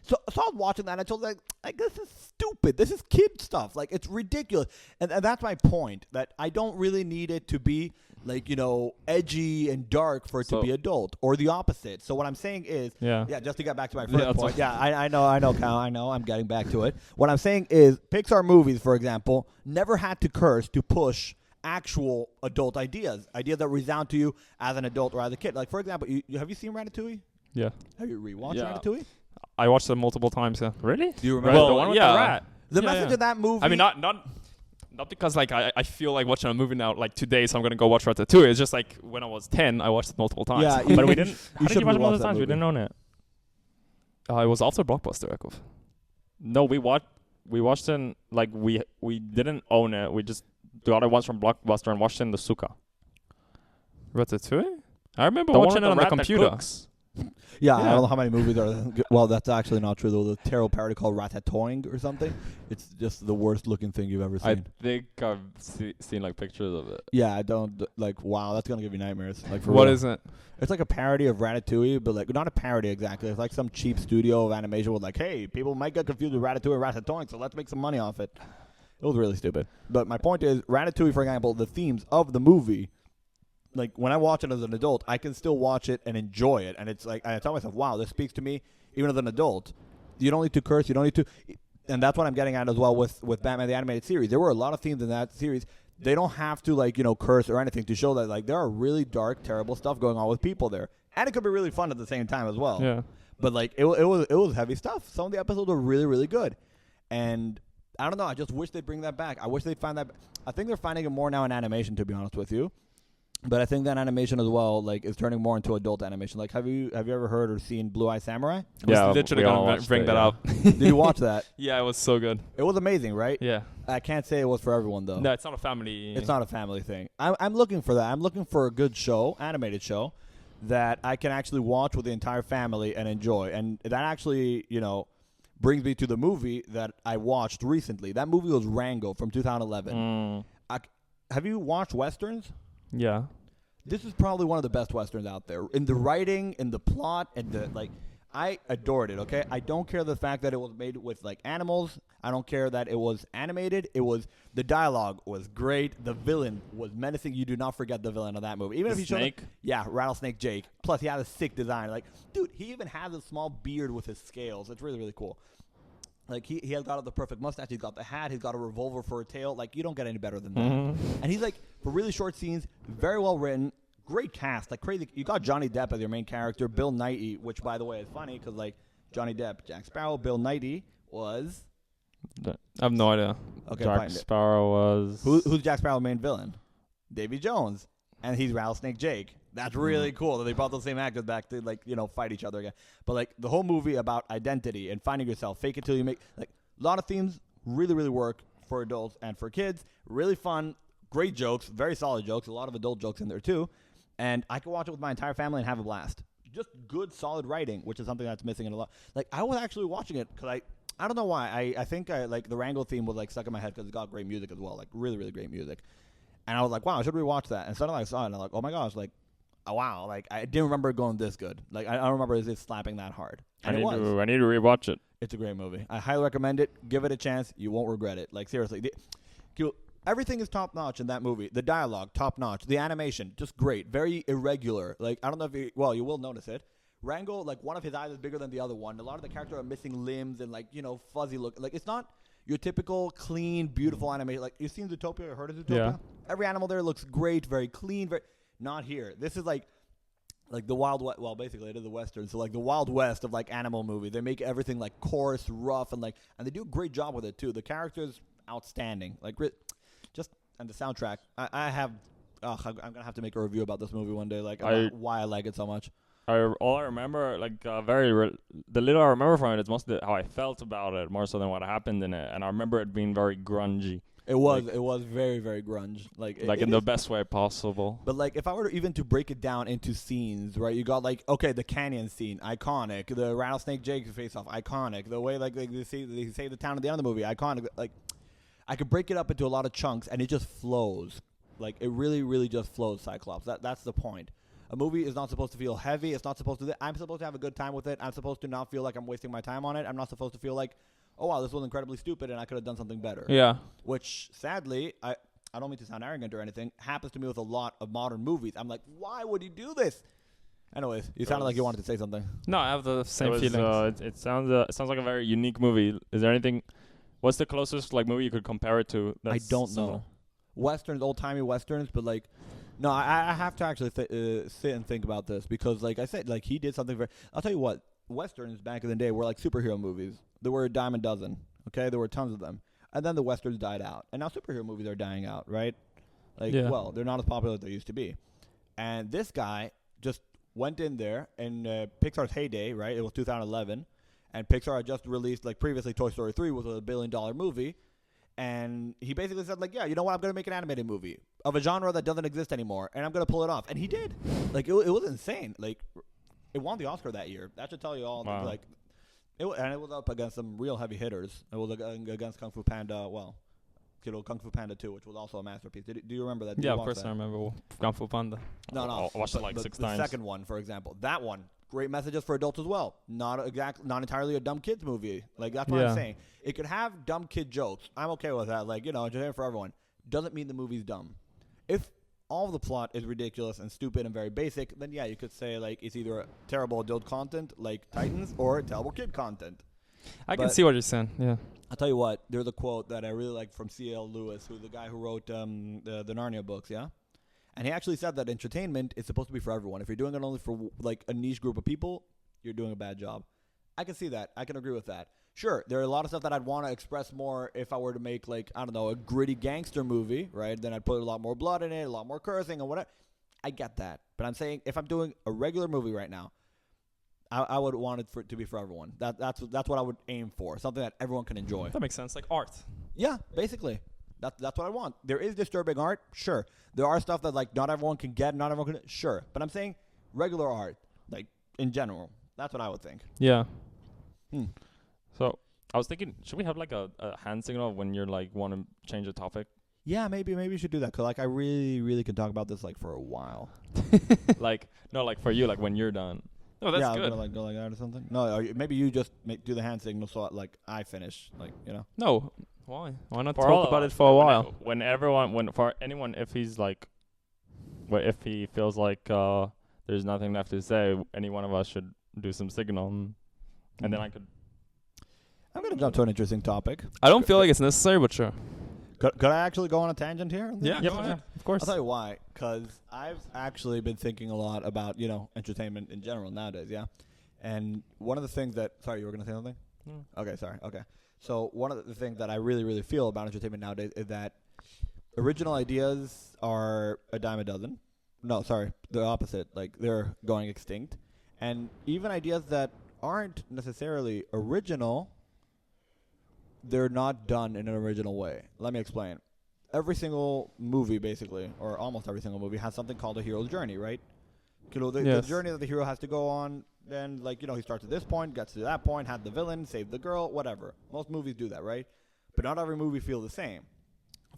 so I was watching that, and I told like, this is stupid. This is kid stuff. Like, it's ridiculous. And that's my point, that I don't really need it to be, like, edgy and dark for it to So- be adult, or the opposite. So what I'm saying is, Yeah. just to get back to my Yeah, first that's point. what- Yeah, I know, Cal. I know. I'm getting back to it. What I'm saying is, Pixar movies, for example, never had to curse to push actual adult ideas that resound to you as an adult or as a kid. Like, for example, have you seen Ratatouille? Yeah. Have you rewatched Yeah. Ratatouille? I watched it multiple times, yeah. Really? Do you Right, remember? the Well, one with yeah. the rat. The Yeah, message yeah. of that movie. I mean, not because like I feel like watching a movie now like today, so I'm gonna go watch Ratatouille. It's just like when I was 10, I watched it multiple times. Yeah, But we didn't. You How did should you watch it rewatch multiple that times? We movie. didn't own it. It was after Blockbuster, Yakov. No, we watched it. Like we didn't own it. We just got it once from Blockbuster and watched it in the suka. Ratatouille? I remember The one watching with it on the rat that computer. cooks. Yeah, I Yeah. don't know how many movies are. Well, that's actually not true. There was a terrible parody called Ratatouille or something. It's just the worst looking thing you've ever I seen. think I've seen like pictures of it. Yeah, I don't like. Wow, that's gonna give you nightmares. Like, for What real. is it? It's like a parody of Ratatouille, but like not a parody exactly. It's like some cheap studio of animation with like, hey, people might get confused with Ratatouille and Ratatouille, so let's make some money off it. It was really stupid. But my point is, Ratatouille, for example, the themes of the movie, like when I watch it as an adult, I can still watch it and enjoy it. And it's like, I tell myself, wow, this speaks to me even as an adult. You don't need to curse. You don't need to. And that's what I'm getting at as well with Batman the Animated Series. There were a lot of themes in that series. They don't have to, like, curse or anything to show that, like, there are really dark, terrible stuff going on with people there. And it could be really fun at the same time as well. Yeah. But, like, it was heavy stuff. Some of the episodes were really, really good. And I don't know. I just wish they'd bring that back. I wish they'd find that. I think they're finding it more now in animation, to be honest with you. But I think that animation as well, like, is turning more into adult animation. Like, have you ever heard or seen Blue Eye Samurai? Yeah, I was literally we all gonna watched bring it, that yeah. up. Did you watch that? Yeah, it was so good. It was amazing, right? Yeah. I can't say it was for everyone, though. No, it's not a family. It's not a family thing. I'm looking for that. I'm looking for a good show, animated show, that I can actually watch with the entire family and enjoy. And that actually, brings me to the movie that I watched recently. That movie was Rango from 2011. Mm. Have you watched Westerns? Yeah. This is probably one of the best westerns out there. In the writing, in the plot, and the like, I adored it. Okay, I don't care the fact that it was made with like animals. I don't care that it was animated. It was the dialogue was great. The villain was menacing. You do not forget the villain of that movie, even The if he showed snake? up, yeah, Rattlesnake Jake. Plus, he had a sick design. Like, dude, he even has a small beard with his scales. It's really really cool. Like he has got the perfect mustache. He's got the hat. He's got a revolver for a tail. Like you don't get any better than that. Mm-hmm. And he's like for really short scenes, very well written, great cast, like crazy. You got Johnny Depp as your main character, Bill Nighy, which by the way is funny because like Johnny Depp, Jack Sparrow, Bill Nighy was I have no idea. okay. Jack Find it. Sparrow was. Who's Jack Sparrow's main villain? Davy Jones, and he's Rattlesnake Jake. That's really cool that they brought those same actors back to like fight each other again. But like the whole movie about identity and finding yourself, fake it till you make. Like a lot of themes really really work for adults and for kids. Really fun, great jokes, very solid jokes. A lot of adult jokes in there too, and I could watch it with my entire family and have a blast. Just good solid writing, which is something that's missing in a lot. Like I was actually watching it because I don't know why I think I like the Wrangle theme was like stuck in my head because it got great music as well, like really really great music. And I was like, wow, I should rewatch that. And suddenly I saw it and I'm like, oh my gosh, like. Oh, wow, like I didn't remember it going this good. Like I don't remember it slapping that hard. And it was. I need to rewatch it. It's a great movie. I highly recommend it. Give it a chance. You won't regret it. Like seriously, everything is top notch in that movie. The dialogue, top notch. The animation, just great. Very irregular. Like I don't know if you will notice it. Rango, like one of his eyes is bigger than the other one. A lot of the characters are missing limbs and like fuzzy look. Like it's not your typical clean, beautiful animation. Like you've seen Zootopia or heard of Zootopia? Yeah. Every animal there looks great, very clean, very. Not here. This is like the Wild West. Well, basically it is the Western. So like the Wild West of like animal movie. They make everything like coarse, rough, and they do a great job with it too. The characters outstanding. Like and the soundtrack. I have. I'm gonna have to make a review about this movie one day. Like why I like it so much. All I remember, like the little I remember from it is mostly how I felt about it, more so than what happened in it. And I remember it being very grungy. It was very very grunge. Like in the best way possible. But like if I were to even to break it down into scenes, right? You got like the canyon scene, iconic. The Rattlesnake Jake face off, iconic. The way like they say the town at the end of the movie, iconic. Like I could break it up into a lot of chunks and it just flows. Like it really really just flows. Cyclops. That's the point. A movie is not supposed to feel heavy. It's not supposed to. I'm supposed to have a good time with it. I'm supposed to not feel like I'm wasting my time on it. I'm not supposed to feel like, oh wow, this was incredibly stupid and I could have done something better. Yeah. Which sadly, I don't mean to sound arrogant or anything, happens to me with a lot of modern movies. I'm like, why would you do this? Anyways, you sounded like you wanted to say something. No, I have the same feeling. It sounds like a very unique movie. Is there anything? What's the closest like movie you could compare it to? I don't know. Westerns, old timey westerns, but like. No, I have to actually sit and think about this because, like I said, like he did something very. I'll tell you what, westerns back in the day were like superhero movies. There were a dime a dozen. Okay, there were tons of them, and then the westerns died out, and now superhero movies are dying out, right? Like, well, they're not as popular as they used to be. And this guy just went in there in Pixar's heyday, right? It was 2011, and Pixar had just released like previously Toy Story 3 was a $1 billion movie. And he basically said, like, yeah, you know what? I'm going to make an animated movie of a genre that doesn't exist anymore, and I'm going to pull it off. And he did. Like, it was insane. Like, it won the Oscar that year. That should tell you all. Wow. Like, it was up against some real heavy hitters. It was against Kung Fu Panda, Kung Fu Panda 2, which was also a masterpiece. Do you remember that? Yeah, of course I remember Kung Fu Panda. No. I watched it like 6 times. The second one, for example. That one. Great messages for adults as well. Not entirely a dumb kids movie. Like that's what I'm saying. It could have dumb kid jokes. I'm okay with that. Like entertainment for everyone. Doesn't mean the movie's dumb. If all of the plot is ridiculous and stupid and very basic, then yeah, you could say like it's either a terrible adult content like Titans or terrible kid content. I can see what you're saying. Yeah. I'll tell you what. There's a quote that I really like from C.L. Lewis, who's the guy who wrote the Narnia books. Yeah. And he actually said that entertainment is supposed to be for everyone. If you're doing it only for like a niche group of people, you're doing a bad job. I can see that. I can agree with that. Sure, there are a lot of stuff that I'd want to express more if I were to make like, I don't know, a gritty gangster movie, right? Then I'd put a lot more blood in it, a lot more cursing and whatever. I get that. But I'm saying if I'm doing a regular movie right now, I would want it to be for everyone. That's what I would aim for. Something that everyone can enjoy. That makes sense. Like art. Yeah, basically. That's what I want. There is disturbing art, sure. There are stuff that like not everyone can get, not everyone can, sure. But I'm saying regular art, like in general. That's what I would think. Yeah. So I was thinking, should we have like a hand signal when you're like want to change the topic? Yeah, maybe you should do that. 'Cause like I really can talk about this like for a while. Like no, like for you, like when you're done. Oh, that's yeah, I'm good. gonna like go like that or something. No, maybe you just do the hand signal so like I finish, like you know. No, why? Why not For all talk of about us, it for a when while? when everyone, when for anyone, if he's like, if he feels like there's nothing left to say, any one of us should do some signal, and then I could. I'm gonna jump to an interesting topic. I don't feel like it's necessary, but sure. Could I actually go on a tangent here? Yeah, Yeah, go yeah, ahead. Of course. I'll tell you why. Because I've actually been thinking a lot about entertainment in general nowadays. Yeah, and one of the things that you were gonna say something. Okay, sorry. Okay, so one of the things that I really feel about entertainment nowadays is that original ideas are a dime a dozen. No, sorry, the opposite. Like they're going extinct, and even ideas that aren't necessarily original, they're not done in an original way. Let me explain. Every single movie, basically, or almost every single movie, has something called a hero's journey, right? The Yes. journey that the hero has to go on, then, he starts at this point, gets to that point, had the villain, saved the girl, whatever. Most movies do that, right? But not every movie feels the same.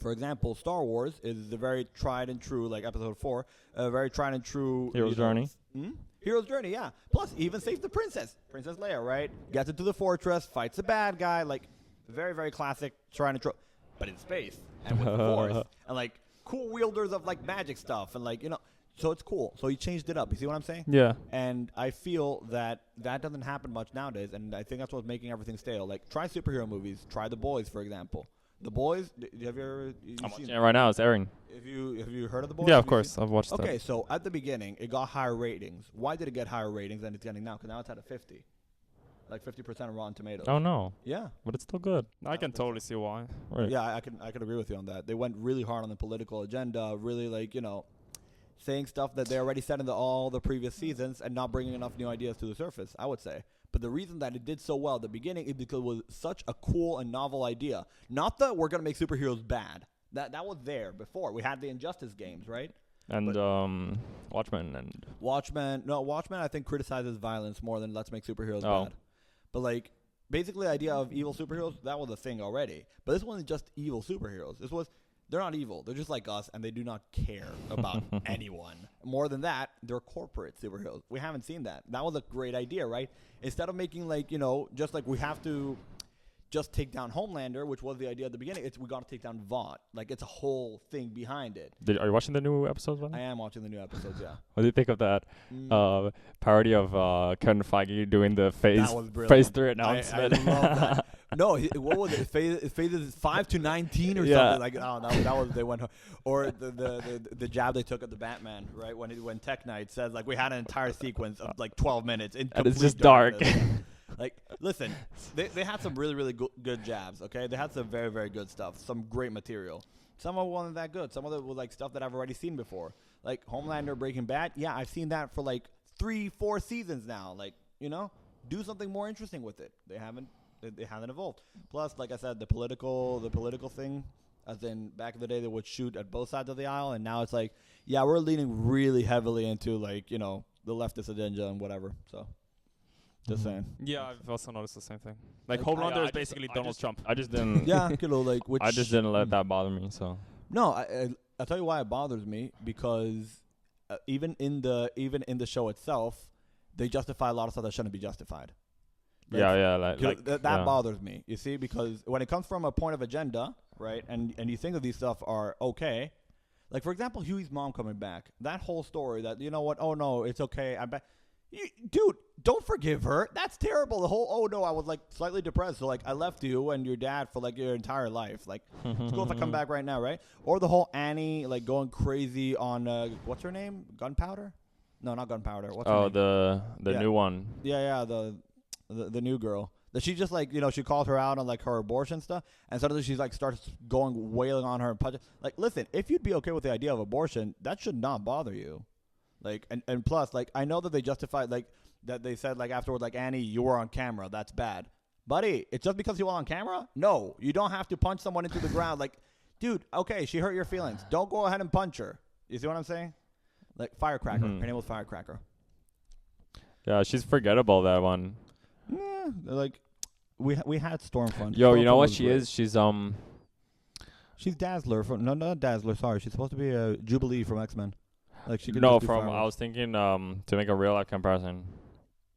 For example, Star Wars is the very tried and true, like Episode 4, a very tried and true... Hero's journey. Hero's journey, yeah. Plus, even saves the princess. Princess Leia, right? Gets into the fortress, fights a bad guy, like... Very classic, trying to but in space and with the Force and like cool wielders of like magic stuff and like so it's cool. So he changed it up. You see what I'm saying? Yeah. And I feel that doesn't happen much nowadays, and I think that's what's making everything stale. Like try superhero movies. Try The Boys, for example. The Boys. Have you ever? I'm watching it right now. It's airing. Have you heard of The Boys? Yeah, Have of you course. seen- I've watched that. Okay, so at the beginning, it got higher ratings. Why did it get higher ratings than it's getting now? Because now it's at a 50. Like 50% of Rotten Tomatoes. Oh no, Yeah. but it's still good. I can totally see why. Right. Yeah, I can agree with you on that. They went really hard on the political agenda, really saying stuff that they already said in all the previous seasons and not bringing enough new ideas to the surface, I would say. But the reason that it did so well at the beginning is because it was such a cool and novel idea. Not that we're going to make superheroes bad. That was there before. We had the Injustice games, right? And Watchmen and Watchmen I think criticizes violence more than let's make superheroes Oh. bad. But like basically the idea of evil superheroes, that was a thing already. But this wasn't just evil superheroes. They're not evil. They're just like us, and they do not care about anyone. More than that, they're corporate superheroes. We haven't seen that. That was a great idea, right? Instead of making just like we have to just take down Homelander, which was the idea at the beginning, we got to take down Vought. Like it's a whole thing behind it. are you watching the new episodes? I am watching the new episodes, yeah. What do you think of that parody of Kevin Feige doing the phase That was brilliant. phase 3 I announcement? love that. No, what was it? Phases 5 to 19 or Yeah. something like. Oh, that was they went. Or the jab they took at the Batman, right? When Tech Knight says like we had an entire sequence of like 12 minutes in And it's complete just dark. darkness. Like, listen, they had some really good jabs. Okay, they had some very good stuff. Some great material. Some of it wasn't that good. Some of it was like stuff that I've already seen before. Like Homelander, Breaking Bad. Yeah, I've seen that for like 3-4 seasons now. Like do something more interesting with it. They haven't evolved. Plus, like I said, the political thing, as in back in the day, they would shoot at both sides of the aisle, and now it's like, yeah, we're leaning really heavily into like the leftist agenda and whatever. So, just saying. Yeah, I've also noticed the same thing. Like Like, Homelander is basically Donald Trump. I just didn't. Yeah, like which I just didn't let that bother me. So No, I'll tell you why it bothers me, because even in the show itself, they justify a lot of stuff that shouldn't be justified. Like, yeah, like that yeah. bothers me. You see, because when it comes from a point of agenda, right, and you think that these stuff are okay, like for example, Huey's mom coming back, that whole story that oh no, it's okay, I'm back. Dude, don't forgive her. That's terrible. The whole, oh no, I was like slightly depressed, so like I left you and your dad for like your entire life. Like, it's cool if I come back right now, right? Or the whole Annie like going crazy on what's her name? Gunpowder? No, not Gunpowder. What's her name? the Yeah. new one. Yeah, the new girl. That she just like she called her out on like her abortion stuff, and suddenly she's like starts going wailing on her and punching. Like, listen, if you'd be okay with the idea of abortion, that should not bother you. Like, and plus, like, I know that they justified, like, that they said, like, afterwards, like, Annie, you were on camera. That's bad. Buddy, it's just because you were on camera? No, you don't have to punch someone into the ground. Like, dude, okay, she hurt your feelings. Don't go ahead and punch her. You see what I'm saying? Like, Firecracker. Mhm. Her name was Firecracker. Yeah, she's forgettable, that one. Like, we had Stormfront. Yo, you know Stormfront what was she great. is? She's Dazzler from no, not Dazzler. Sorry, she's supposed to be a Jubilee from X-Men. Like she could No, just do from I fireworks. was thinking to make a real life comparison,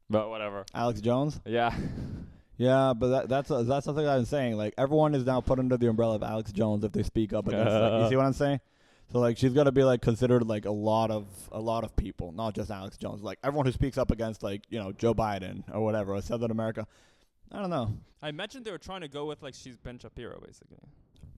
but whatever. Alex Jones. Yeah. Yeah, but that's something I'm saying. Like everyone is now put under the umbrella of Alex Jones if they speak up against. Like, you see what I'm saying? So like she's gonna be like considered like a lot of people, not just Alex Jones. Like everyone who speaks up against like Joe Biden or whatever or Southern America. I don't know. I imagine they were trying to go with like she's Ben Shapiro basically.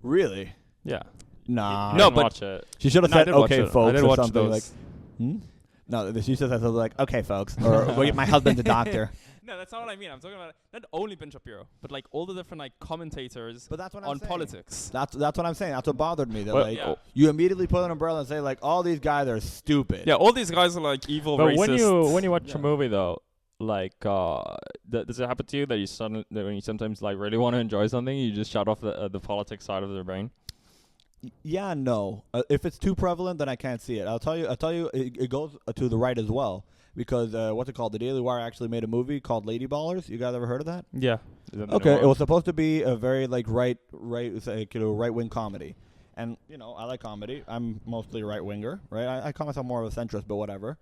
Really? Yeah. Nah. I No, didn't but- watch it. She should have No, I said did watch okay, it. I folks, did or watch something those. like. No, she should have said like okay, folks, or my husband's a doctor. No, that's not what I mean. I'm talking about not only Ben Shapiro, but like all the different like commentators But that's what on politics. That's what I'm saying. That's what bothered me. That Well, like yeah. you immediately put an umbrella and say like all these guys are stupid. Yeah, all these guys are like evil But racists. when you watch Yeah. a movie though, like does it happen to you that that when you sometimes like really want to enjoy something, you just shut off the politics side of the brain? Yeah, no. If it's too prevalent, then I can't see it. I'll tell you, it goes to the right as well because what's it called? The Daily Wire actually made a movie called Lady Ballers. You guys ever heard of that? Yeah. Is that the Okay, new it one? was supposed to be a very like right wing comedy, and I like comedy. I'm mostly a right winger, right? I call myself more of a centrist, but whatever.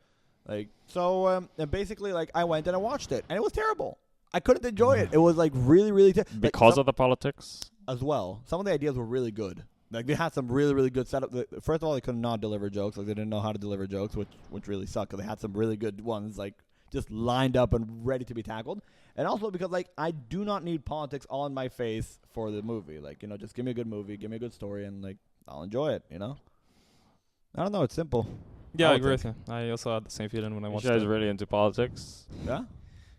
Like so, and basically, like I went and I watched it, and it was terrible. I couldn't enjoy it. It was like really, really Because of the politics. as well. Some of the ideas were really good. Like they had some really, really good setup. First of all, they could not deliver jokes. Like they didn't know how to deliver jokes, which really sucked. 'Cause they had some really good ones, like just lined up and ready to be tackled. And also because like I do not need politics all in my face for the movie. Like just give me a good movie, give me a good story, and like I'll enjoy it. I don't know. It's simple. Yeah, I agree Politics. with you. I also had the same feeling when I watched Isha is it. really into politics, Yeah.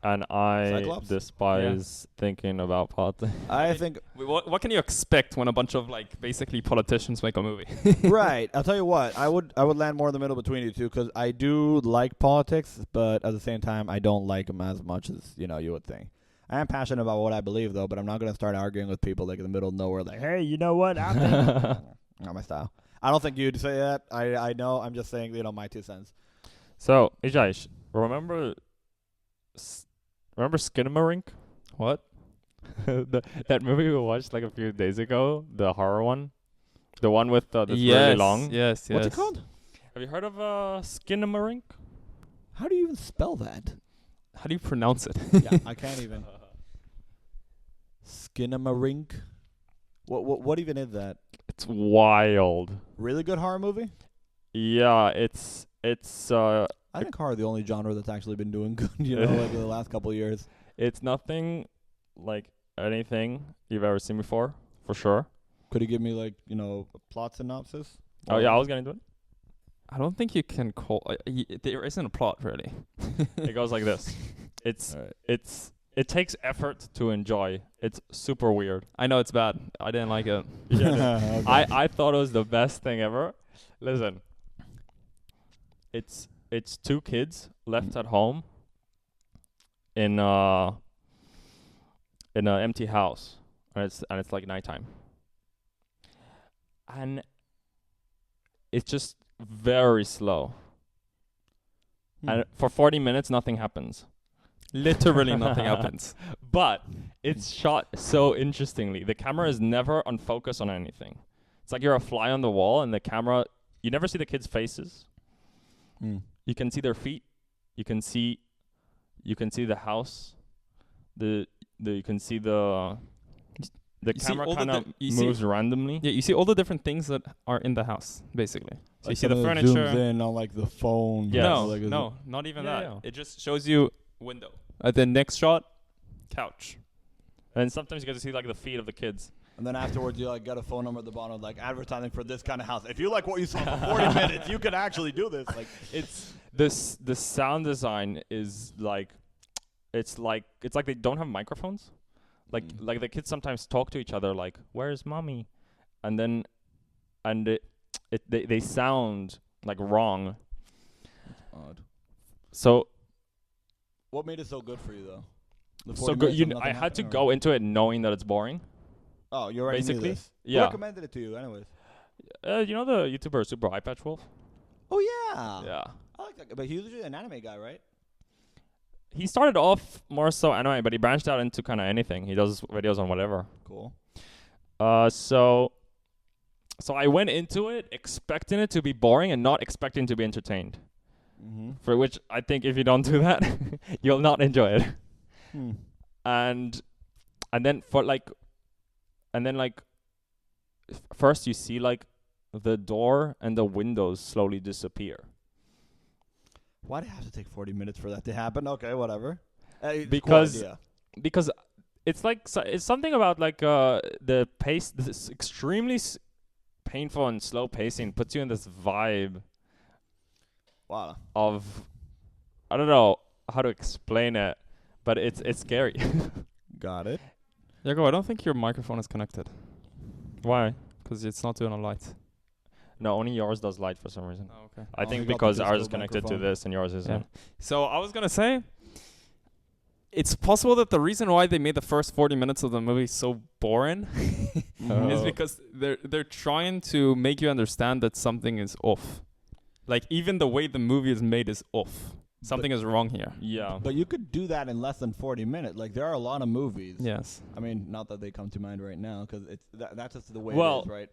and I Cyclops? despise thinking about politics. I think What can you expect when a bunch of like basically politicians make a movie? right. I'll tell you what. I would land more in the middle between you two because I do like politics, but at the same time, I don't like them as much as you would think. I am passionate about what I believe, though, but I'm not gonna start arguing with people like in the middle of nowhere, like, "Hey, you know what? I think." Not my style. I don't think you'd say that. I know. I'm just saying, my 2 cents. So, Ijaish, remember Skinamarink? What? That movie we watched like a few days ago, the horror one, the one with that's really long. Yes, yes. What's it called? Have you heard of Skinamarink? How do you even spell that? How do you pronounce it? Yeah, I can't even. Skinamarink. What even is that? It's wild. Really good horror movie? Yeah, it's I think horror the only genre that's actually been doing good. Like the last couple of years. it's nothing like anything you've ever seen before, for sure. Could you give me like a plot synopsis? Oh yeah, I was getting into it. I don't think you can call. There isn't a plot really. It goes like this. It's Alright. it takes effort to enjoy. It's super weird. I know it's bad. I didn't like it. Okay. I thought it was the best thing ever. Listen, it's 2 kids left at home in an empty house, and it's like nighttime, and it's just very slow. And for 40 minutes, nothing happens. Literally nothing happens. But it's shot so interestingly. The camera is never on focus on anything. It's like you're a fly on the wall, and the camera. You never see the kids' faces. You can see their feet. You can see the house. You can see the You see camera all the kind of you see- moves randomly. Yeah, you see all the different things that are in the house, basically. So you see the Zooms furniture. in on like the phone. Yes. No, Like, is no, not even Yeah, that. yeah. It just shows you window. At the next shot, couch. And sometimes you get to see like the feet of the kids. And then afterwards, you like got a phone number at the bottom, like advertising for this kind of house. If you like what you saw for 40 minutes, you could actually do this. Like It's the sound design is like it's like they don't have microphones. Like the kids sometimes talk to each other like, "Where's mommy?" And then they sound like wrong. odd. So What made it so good for you though? The so 40 good. minutes of nothing I had to happening, go or- into it knowing that it's boring. Oh, you already knew basically, this. Who yeah. recommended it to you, anyways? You know the YouTuber Super Eye Patch Wolf? Oh yeah. Yeah. I like that guy. But he was usually an anime guy, right? He started off more so anime, but he branched out into kind of anything. He does videos on whatever. Cool. So So I went into it expecting it to be boring and not expecting to be entertained. Mm-hmm. For which I think if you don't do that, you'll not enjoy it. Hmm. And then first you see like the door and the windows slowly disappear. Why'd it have to take 40 minutes for that to happen? Okay, whatever. Because- cool idea. Because it's like it's something about like the pace, this extremely painful and slow pacing puts you in this vibe Wow. of, I don't know how to explain it, but it's scary. Got it. Jago, I don't think your microphone is connected Why? because it's not doing a light. No, only yours does light for some reason. Oh, okay. I Oh, think he got the because ours is physical connected to microphone. this and yours isn't. So I was gonna say, it's possible that the reason why they made the first 40 minutes of the movie so boring is Oh. because they're trying to make you understand that something is off. Like even the way the movie is made is off. Something is wrong here. Yeah. But you could do that in less than 40 minutes. Like, there are a lot of movies. Yes. I mean, not that they come to mind right now, because that's just the way Well- it is, right?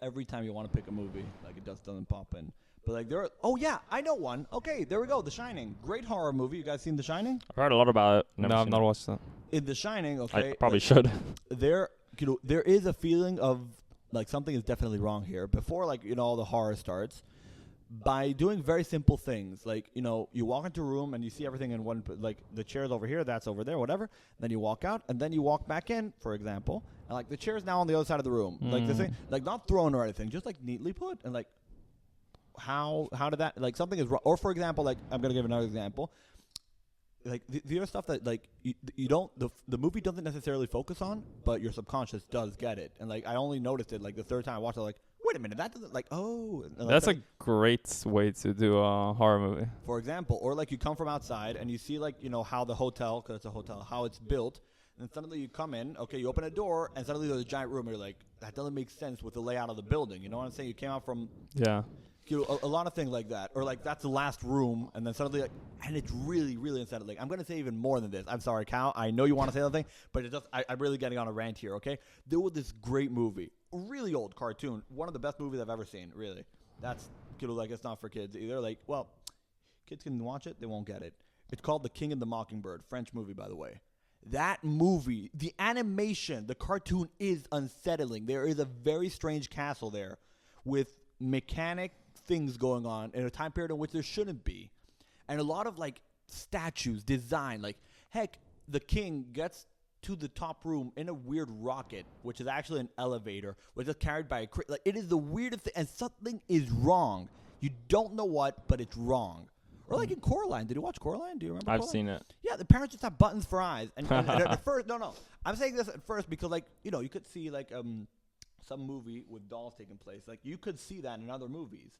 Every time you want to pick a movie, like, it just doesn't pop in. But, like, there are... Oh, yeah, I know one. Okay, there we go. The Shining. Great horror movie. You guys seen The Shining? I've heard a lot about it. Never No, I've seen not it. watched that. In The Shining, okay... I probably like, should. there is a feeling of like something is definitely wrong here before like all the horror starts by doing very simple things like you walk into a room and you see everything in one like the chair's over here, that's over there, whatever, then you walk out and then you walk back in, for example, and like the chair's now on the other side of the room, like the thing, like not thrown or anything, just like neatly put, and like how did that, like something is wrong. Or for example, like I'm gonna give another example, like the other stuff that like you don't the movie doesn't necessarily focus on, but your subconscious does get it. And like I only noticed it like the third time I watched it, like wait a minute, that doesn't like and, like, That's a great way to do a horror movie. for example, or like you come from outside and you see like how the hotel, because it's a hotel, how it's built, and suddenly you come in, okay, you open a door and suddenly there's a giant room, and you're like, that doesn't make sense with the layout of the building. You know what I'm saying? You came out from Yeah. a lot of things like that, or like that's the last room, and then suddenly, like, and it's really, really unsettling. I'm gonna say even more than this. I'm sorry, Cal. I know you want to say something, but I'm really getting on a rant here. Okay, there was this great movie, really old cartoon, one of the best movies I've ever seen. Really, that's like it's not for kids either. Like, well, kids can watch it, they won't get it. It's called The King and the Mockingbird, French movie, by the way. That movie, the animation, the cartoon is unsettling. There is a very strange castle there with mechanic things going on in a time period in which there shouldn't be, and a lot of like statues, design, like heck, the king gets to the top room in a weird rocket, which is actually an elevator, which is carried by a like it is the weirdest thing, and something is wrong. You don't know what, but it's wrong. Or like in Coraline. Did you watch Coraline? Do you remember? I've Coraline? seen it. Yeah, the parents just have buttons for eyes, and at first, no, I'm saying this at first because like you could see like some movie with dolls taking place, like you could see that in other movies.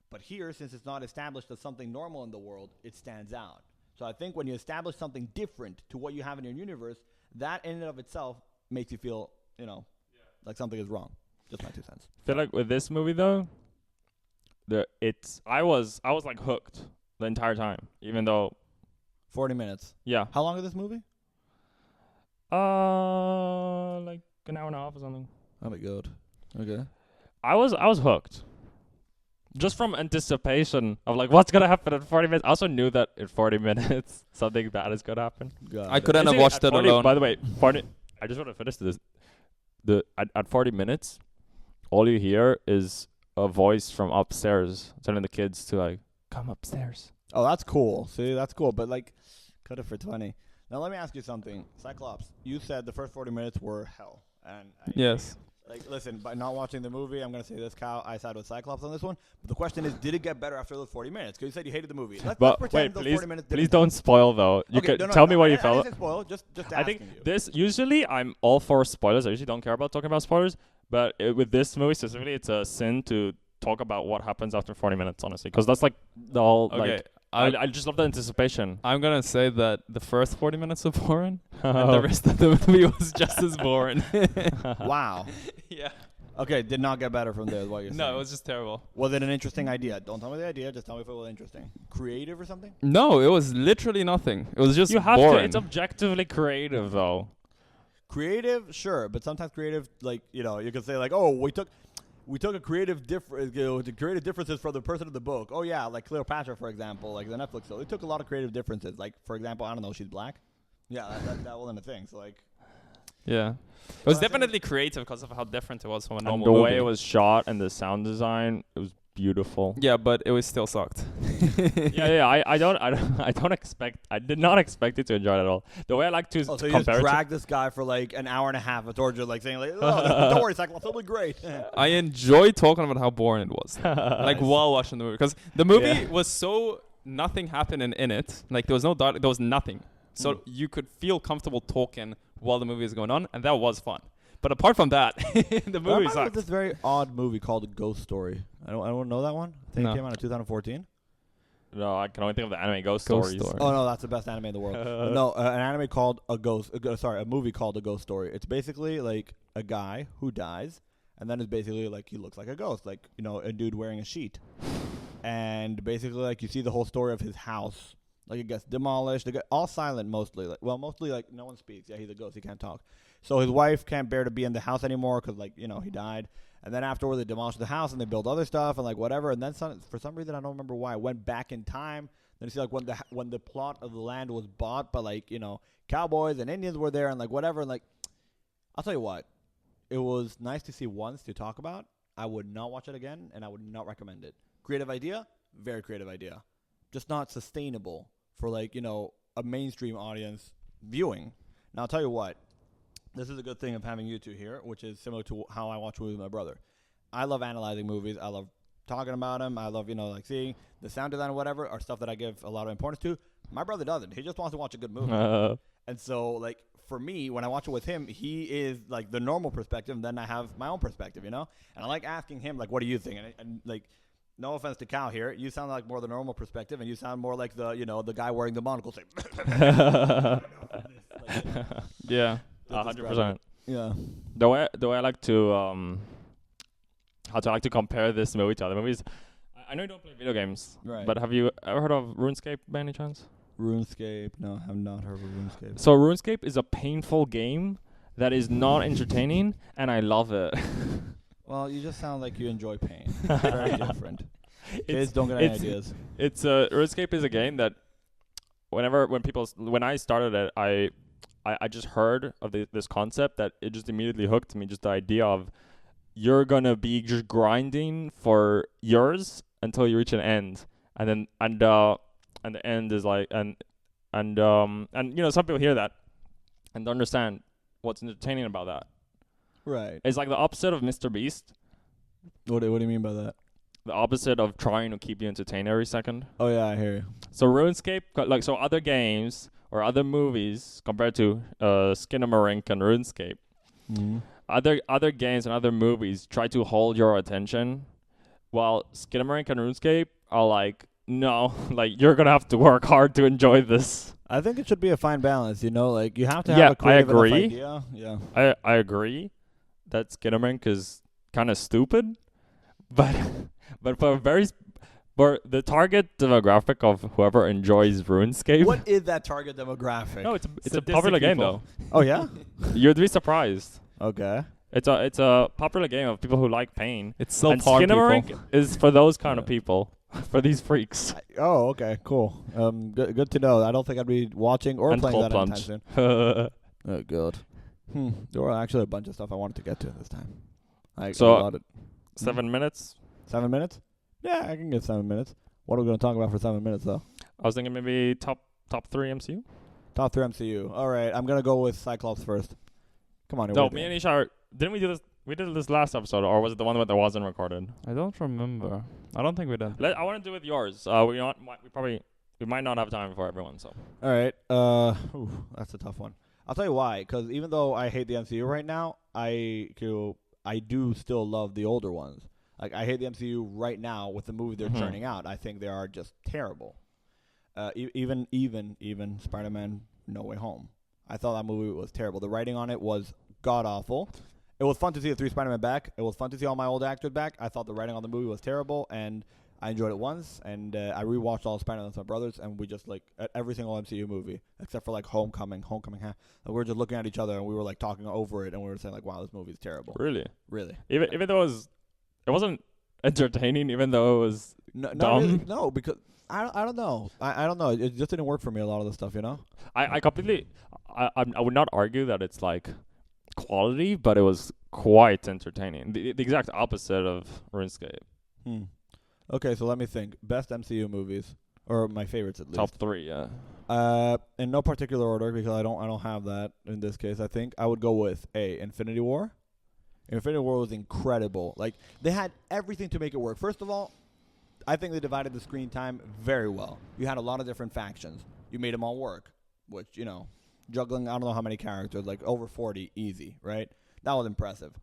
But here, since it's not established as something normal in the world, it stands out. So I think when you establish something different to what you have in your universe, that in and of itself makes you feel, like something is wrong. Just my 2 cents. I feel like with this movie though, I was like hooked the entire time, even though 40 minutes. yeah, How long is this movie? like an hour and a half or something. Oh my god. Okay. I was hooked. Just from anticipation of like what's gonna happen in 40 minutes. I also knew that in 40 minutes something bad is gonna happen. I couldn't have Basically, watched at it 40 alone. By the way, 40. I just want to finish this. At 40 minutes, all you hear is a voice from upstairs telling the kids to like come upstairs. Oh, that's cool. See, that's cool. But like, cut it for 20. Now let me ask you something, Cyclops. You said the first 40 minutes were hell, and Yes. like, listen, by not watching the movie, I'm gonna say this, Kyle. I side with Cyclops on this one. But the question is, did it get better after those 40 minutes? Because you said you hated the movie. Let's But pretend wait, those please, 40 minutes. please didn't don't spoil though. You Okay, could no, tell me what you I felt. didn't say spoil. Just I asking think you. this usually I'm all for spoilers. I usually don't care about talking about spoilers, but with this movie specifically, it's a sin to talk about what happens after 40 minutes. Honestly, because that's like the whole Okay. like. I just love the anticipation. I'm gonna say that the first 40 minutes were boring, and the rest of the movie was just as boring. Wow. Yeah. Okay, did not get better from there. Is what you're saying. No, it was just terrible. Was it an interesting idea? Don't tell me the idea. Just tell me if it was interesting. Creative or something? No, it was literally nothing. It was just You have boring. to. It's objectively creative though. Creative, sure, but sometimes creative, like you could say, like, oh, we took. we took a creative the creative differences from the person in the book. Oh yeah, like Cleopatra, for example, like the Netflix show. They took a lot of creative differences. Like for example, I don't know, she's black. Yeah, that wasn't a thing. So like, Yeah. It was I think definitely creative because of how different it was from a And normal the movie. way it was shot and the sound design, it was beautiful. Yeah, but it was still sucked. I did not expect it to enjoy it at all. The way I like to oh, so you just compare it to, dragged this guy for like an hour and a half of torture, like saying like, oh, don't worry, Cyclops, it'll be great. I enjoyed talking about how boring it was. Like while watching the movie. Because the movie Yeah. was so nothing happening in it. Like there was no dialogue, there was nothing. So you could feel comfortable talking while the movie is going on, and that was fun. But apart from that, the movie There's sucked. this very odd movie called A Ghost Story. I don't know that one. I think No. it came out in 2014. no, I can only think of the anime Ghost Ghost Stories. Story. Oh no, that's the best anime in the world. No, an anime called a movie called A Ghost Story. It's basically like a guy who dies, and then it's basically like he looks like a ghost, like a dude wearing a sheet, and basically like you see the whole story of his house. Like it gets demolished. They get all silent mostly. Mostly like no one speaks. Yeah, he's a ghost. He can't talk. So his wife can't bear to be in the house anymore because he died. And then afterward, they demolished the house and they build other stuff and like whatever. And then for some reason, I don't remember why, went back in time. Then you see like when the plot of the land was bought, but cowboys and Indians were there and like whatever. And like I'll tell you what, it was nice to see once to talk about. I would not watch it again, and I would not recommend it. Creative idea, very creative idea, just not sustainable for a mainstream audience viewing. Now I'll tell you what. This is a good thing of having you two here, which is similar to how I watch movies with my brother. I love analyzing movies. I love talking about them. I love, seeing the sound design or whatever are stuff that I give a lot of importance to. My brother doesn't. He just wants to watch a good movie. And so, for me, when I watch it with him, he is, the normal perspective, and then I have my own perspective, And I like asking him, what do you think? And no offense to Cal here, you sound like more the normal perspective, and you sound more like the, the guy wearing the monocle saying, Yeah. 100%. Yeah. The way I like to compare this movie to other movies. I know you don't play video games, Right. but have you ever heard of RuneScape by any chance? RuneScape. No, I have not heard of RuneScape. So RuneScape is a painful game that is not entertaining, and I love it. Well, you just sound like you enjoy pain. It's very different. Kids don't get any ideas. It's RuneScape is a game that when I started it, I just heard of this concept that it just immediately hooked me. Just the idea of you're gonna be just grinding for years until you reach an end, and the end is like and some people hear that and don't understand what's entertaining about that. Right. It's like the opposite of Mr. Beast. What do you mean by that? The opposite of trying to keep you entertained every second. Oh yeah, I hear you. So RuneScape, so other games or other movies compared to Skinamarink and RuneScape, Mm-hmm. other games and other movies try to hold your attention, while Skinamarink and RuneScape are no, you're gonna have to work hard to enjoy this. I think it should be a fine balance. You have to have a creative enough agree. idea. Yeah. I agree that Skinamarink is kind of stupid, but for the target demographic of whoever enjoys RuneScape. What is that target demographic? No, it's a Sadistic popular game people. though. Oh yeah. You'd be surprised. Okay. It's a popular game of people who like pain. It's so And hard people. Skinamarink is for those kind of people, for these freaks. Oh, okay, cool. Good to know. I don't think I'd be watching or And playing cold that anytime plunge. soon. Oh god. There were actually a bunch of stuff I wanted to get to this time. So, a lot of- 7 minutes. 7 minutes? Yeah, I can get 7 minutes. What are we going to talk about for 7 minutes though? I was thinking maybe top 3 MCU. Top 3 MCU. All right, I'm gonna go with Cyclops first. Come on. No, me and Isha didn't we do this? We did this last episode, or was it the one that wasn't recorded? I don't remember. I don't think we did. I want to do with yours. We might not have time for everyone. So All right. That's a tough one. I'll tell you why. Because even though I hate the MCU right now, I do still love the older ones. I hate the MCU right now with the movie they're Mhm. churning out. I think they are just terrible. Even Spider-Man No Way Home. I thought that movie was terrible. The writing on it was god awful. It was fun to see the 3 Spider-Man back. It was fun to see all my old actors back. I thought the writing on the movie was terrible, and I enjoyed it once. And I rewatched all Spider-Man with my brothers, and we just at every single MCU movie except for Homecoming. We were just looking at each other, and we were talking over it, and we were saying wow, this movie is terrible. really, Really. even though it wasn't entertaining, even though it was No, not dumb. really. No, because I don't know. I don't know. It just didn't work for me. A lot of the stuff, you know. I completely. I would not argue that it's like quality, but it was quite entertaining. The exact opposite of RuneScape. Hmm. Okay, so let me think. Best MCU movies, or my favorites at least. Top 3, yeah. In no particular order because I don't have that in this case. I think I would go with Infinity War. Infinity War was incredible. Like they had everything to make it work. First of all, I think they divided the screen time very well. You had a lot of different factions. You made them all work, which juggling. I don't know how many characters, like over 40, easy, right? That was impressive.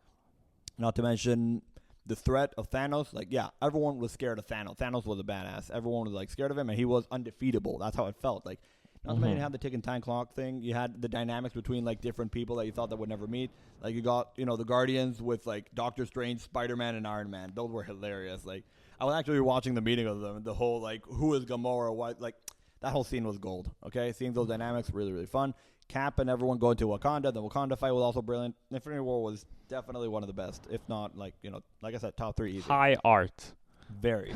Not to mention the threat of Thanos. Like, yeah, everyone was scared of Thanos. Thanos was a badass. Everyone was like scared of him, and he was undefeatable. That's how it felt. Like, not to mention you had the ticking time clock thing. You had the dynamics between like different people that you thought that would never meet. Like you got the Guardians with like Doctor Strange, Spider-Man, and Iron Man. Those were hilarious. Like I was actually watching the meeting of them. The whole like who is Gamora? What like that whole scene was gold. Okay, seeing those dynamics really really fun. Cap and everyone going to Wakanda. The Wakanda fight was also brilliant. Infinity War was definitely one of the best, if not like like I said, top 3 easy. High art. Very.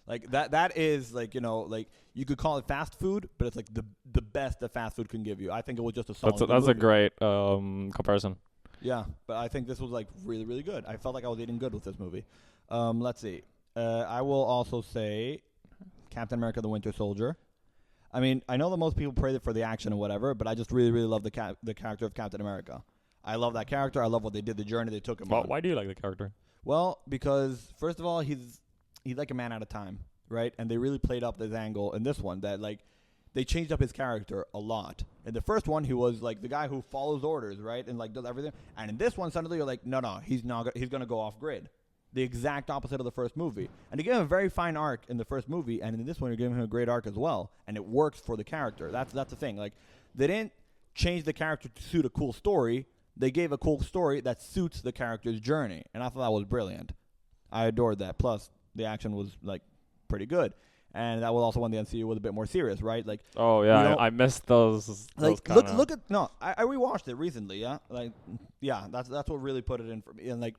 Like that is like like you could call it fast food, but it's like the best that fast food can give you. I think it was just a solid. That's a movie. great comparison. Yeah, but I think this was like really really good. I felt like I was eating good with this movie. Let's see. I will also say Captain America: The Winter Soldier. I mean, I know that most people praise it for the action and whatever, but I just really really love the character of Captain America. I love that character. I love what they did, the journey they took him on. Why do you like the character? Well, because first of all, he's like a man out of time, right? And they really played up this angle in this one that like they changed up his character a lot. In the first one, he was like the guy who follows orders, right, and like does everything. And in this one, suddenly you're like, no, he's not. He's gonna go off grid. The exact opposite of the first movie. And they gave him a very fine arc in the first movie, and in this one, you're giving him a great arc as well, and it works for the character. That's the thing. Like they didn't change the character to suit a cool story. They gave a cool story that suits the character's journey, and I thought that was brilliant. I adored that. Plus, the action was like pretty good, and that was also when the MCU was a bit more serious, right? Like, oh yeah, I missed those. like those look at I rewatched it recently. Yeah, like that's what really put it in for me. And like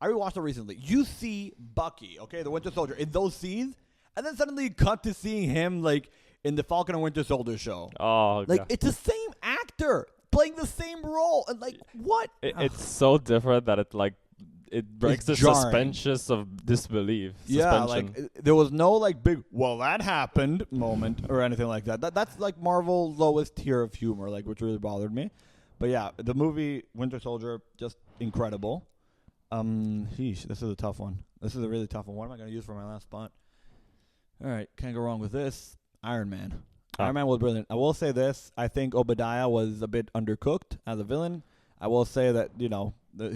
I rewatched it recently. You see Bucky, okay, the Winter Soldier, in those scenes, and then suddenly you cut to seeing him like in the Falcon and Winter Soldier show. Oh, like God. it's the same actor playing the same role, and like what? It's so different that it breaks the jarring. suspensions of disbelief. Yeah, suspension. like there was no like big well that happened moment or anything like that. That's like Marvel's lowest tier of humor, like which really bothered me. But yeah, the movie Winter Soldier just incredible. This is a tough one. This is a really tough one. What am I going to use for my last spot? All right, can't go wrong with this. Iron Man. Iron Man was brilliant. I will say this. I think Obadiah was a bit undercooked as a villain. I will say that, he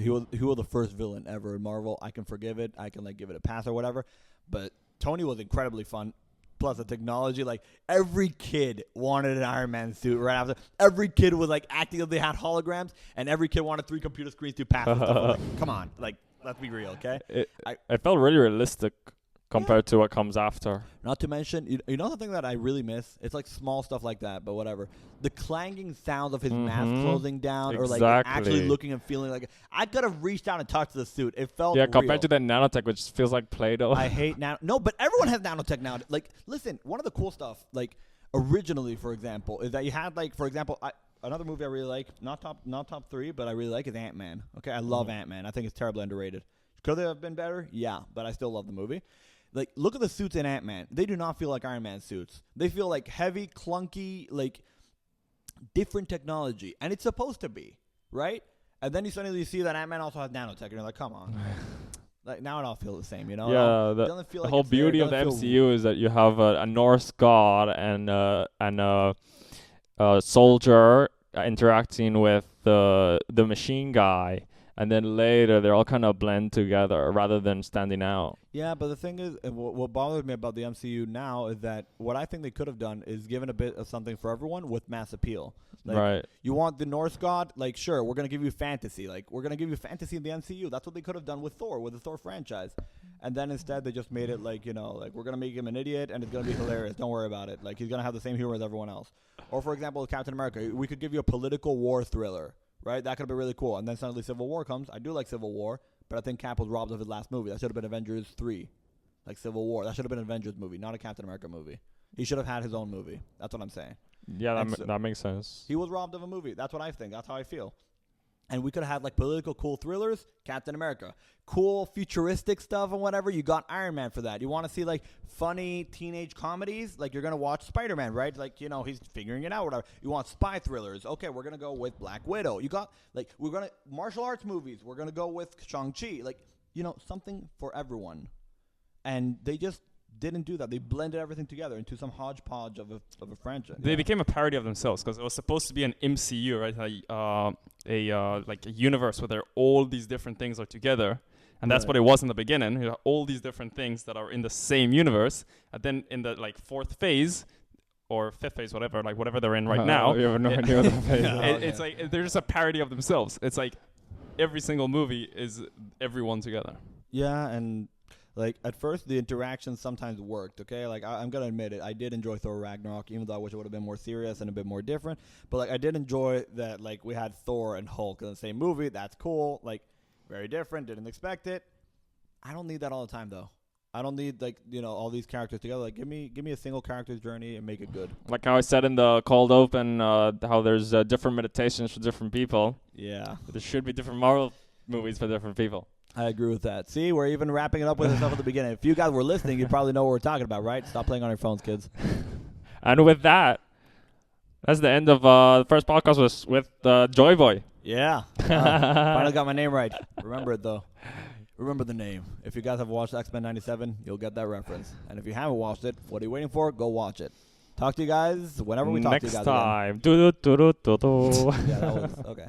was the first villain ever in Marvel. I can forgive it. I can like give it a pass or whatever. But Tony was incredibly fun. Plus the technology, like every kid wanted an Iron Man suit right after. Every kid was like acting as they had holograms, and every kid wanted 3 computer screens to pass. And stuff. Like, come on, like let's be real, okay? It felt really realistic compared to what comes after. Not to mention, you know the thing that I really miss? It's like small stuff like that, but whatever. The clanging sounds of his mask closing down, or like actually looking and feeling like I could have reached out and touched the suit. It felt compared real. to the nanotech, which feels like Play-Doh. I hate no, but everyone has nanotech now. Like, listen, one of the cool stuff, like originally, for example, is that you had like, for example, another movie I really like, not top 3, but I really like is Ant-Man. Okay, I love Ant-Man. I think it's terribly underrated. Could they have been better? Yeah, but I still love the movie. Like, look at the suits in Ant-Man. They do not feel like Iron Man suits. They feel like heavy, clunky, like different technology. And it's supposed to be, right? And then you suddenly see that Ant-Man also has nanotech. And you're like, come on. Like, now it all feels the same, you know? Yeah, the whole beauty of the MCU is that you have a Norse god and a soldier interacting with the machine guy. And then later, they're all kind of blend together rather than standing out. Yeah, but the thing is, what bothers me about the MCU now is that what I think they could have done is given a bit of something for everyone with mass appeal. Like, right. You want the Norse god? Like, sure, we're going to give you fantasy. Like, we're going to give you fantasy in the MCU. That's what they could have done with Thor, with the Thor franchise. And then instead, they just made it like, like, we're going to make him an idiot, and it's going to be hilarious. Don't worry about it. Like, he's going to have the same humor as everyone else. Or, for example, with Captain America, we could give you a political war thriller. Right? That could be really cool. And then suddenly Civil War comes. I do like Civil War, but I think Cap was robbed of his last movie. That should have been Avengers 3, like Civil War. That should have been an Avengers movie, not a Captain America movie. He should have had his own movie. That's what I'm saying. Yeah, And so- that makes sense. He was robbed of a movie. That's what I think. That's how I feel. And we could have had like political cool thrillers, Captain America. Cool futuristic stuff and whatever, you got Iron Man for that. You want to see like funny teenage comedies, like you're going to watch Spider-Man, right? Like, you know, he's figuring it out, whatever. You want spy thrillers. Okay, we're going to go with Black Widow. You got like, we're going to, martial arts movies. We're going to go with Shang-Chi. Like, you know, something for everyone. And they just didn't do that. They blended everything together into some hodgepodge of a franchise. They became a parody of themselves because it was supposed to be an MCU, right? Like a universe where all these different things are together, and that's Right. what it was in the beginning. You have all these different things that are in the same universe, and then in the like fourth phase or fifth phase, whatever, like whatever they're in right now, You have no idea what the phase Yeah. is. it's like they're just a parody of themselves. It's like every single movie is everyone together. Yeah, and like at first the interactions sometimes worked, okay? Like I'm gonna admit it, I did enjoy Thor Ragnarok, even though I wish it would have been more serious and a bit more different. But like I did enjoy that like we had Thor and Hulk in the same movie. That's cool. Like very different, didn't expect it. I don't need that all the time though. I don't need like, you know, all these characters together. Like give me a single character's journey and make it good. Like how I said in the cold open, how there's different meditations for different people. Yeah. There should be different Marvel movies for different people. I agree with that. See, we're even wrapping it up with stuff at the beginning. If you guys were listening, you probably know what we're talking about, right? Stop playing on your phones, kids. And with that, that's the end of the first podcast with Joy Boy. Yeah. Finally got my name right. Remember it, though. Remember the name. If you guys have watched X-Men 97, you'll get that reference. And if you haven't watched it, what are you waiting for? Go watch it. Talk to you guys whenever we talk to you guys Next time. Do do do do do. again. Yeah, that was okay.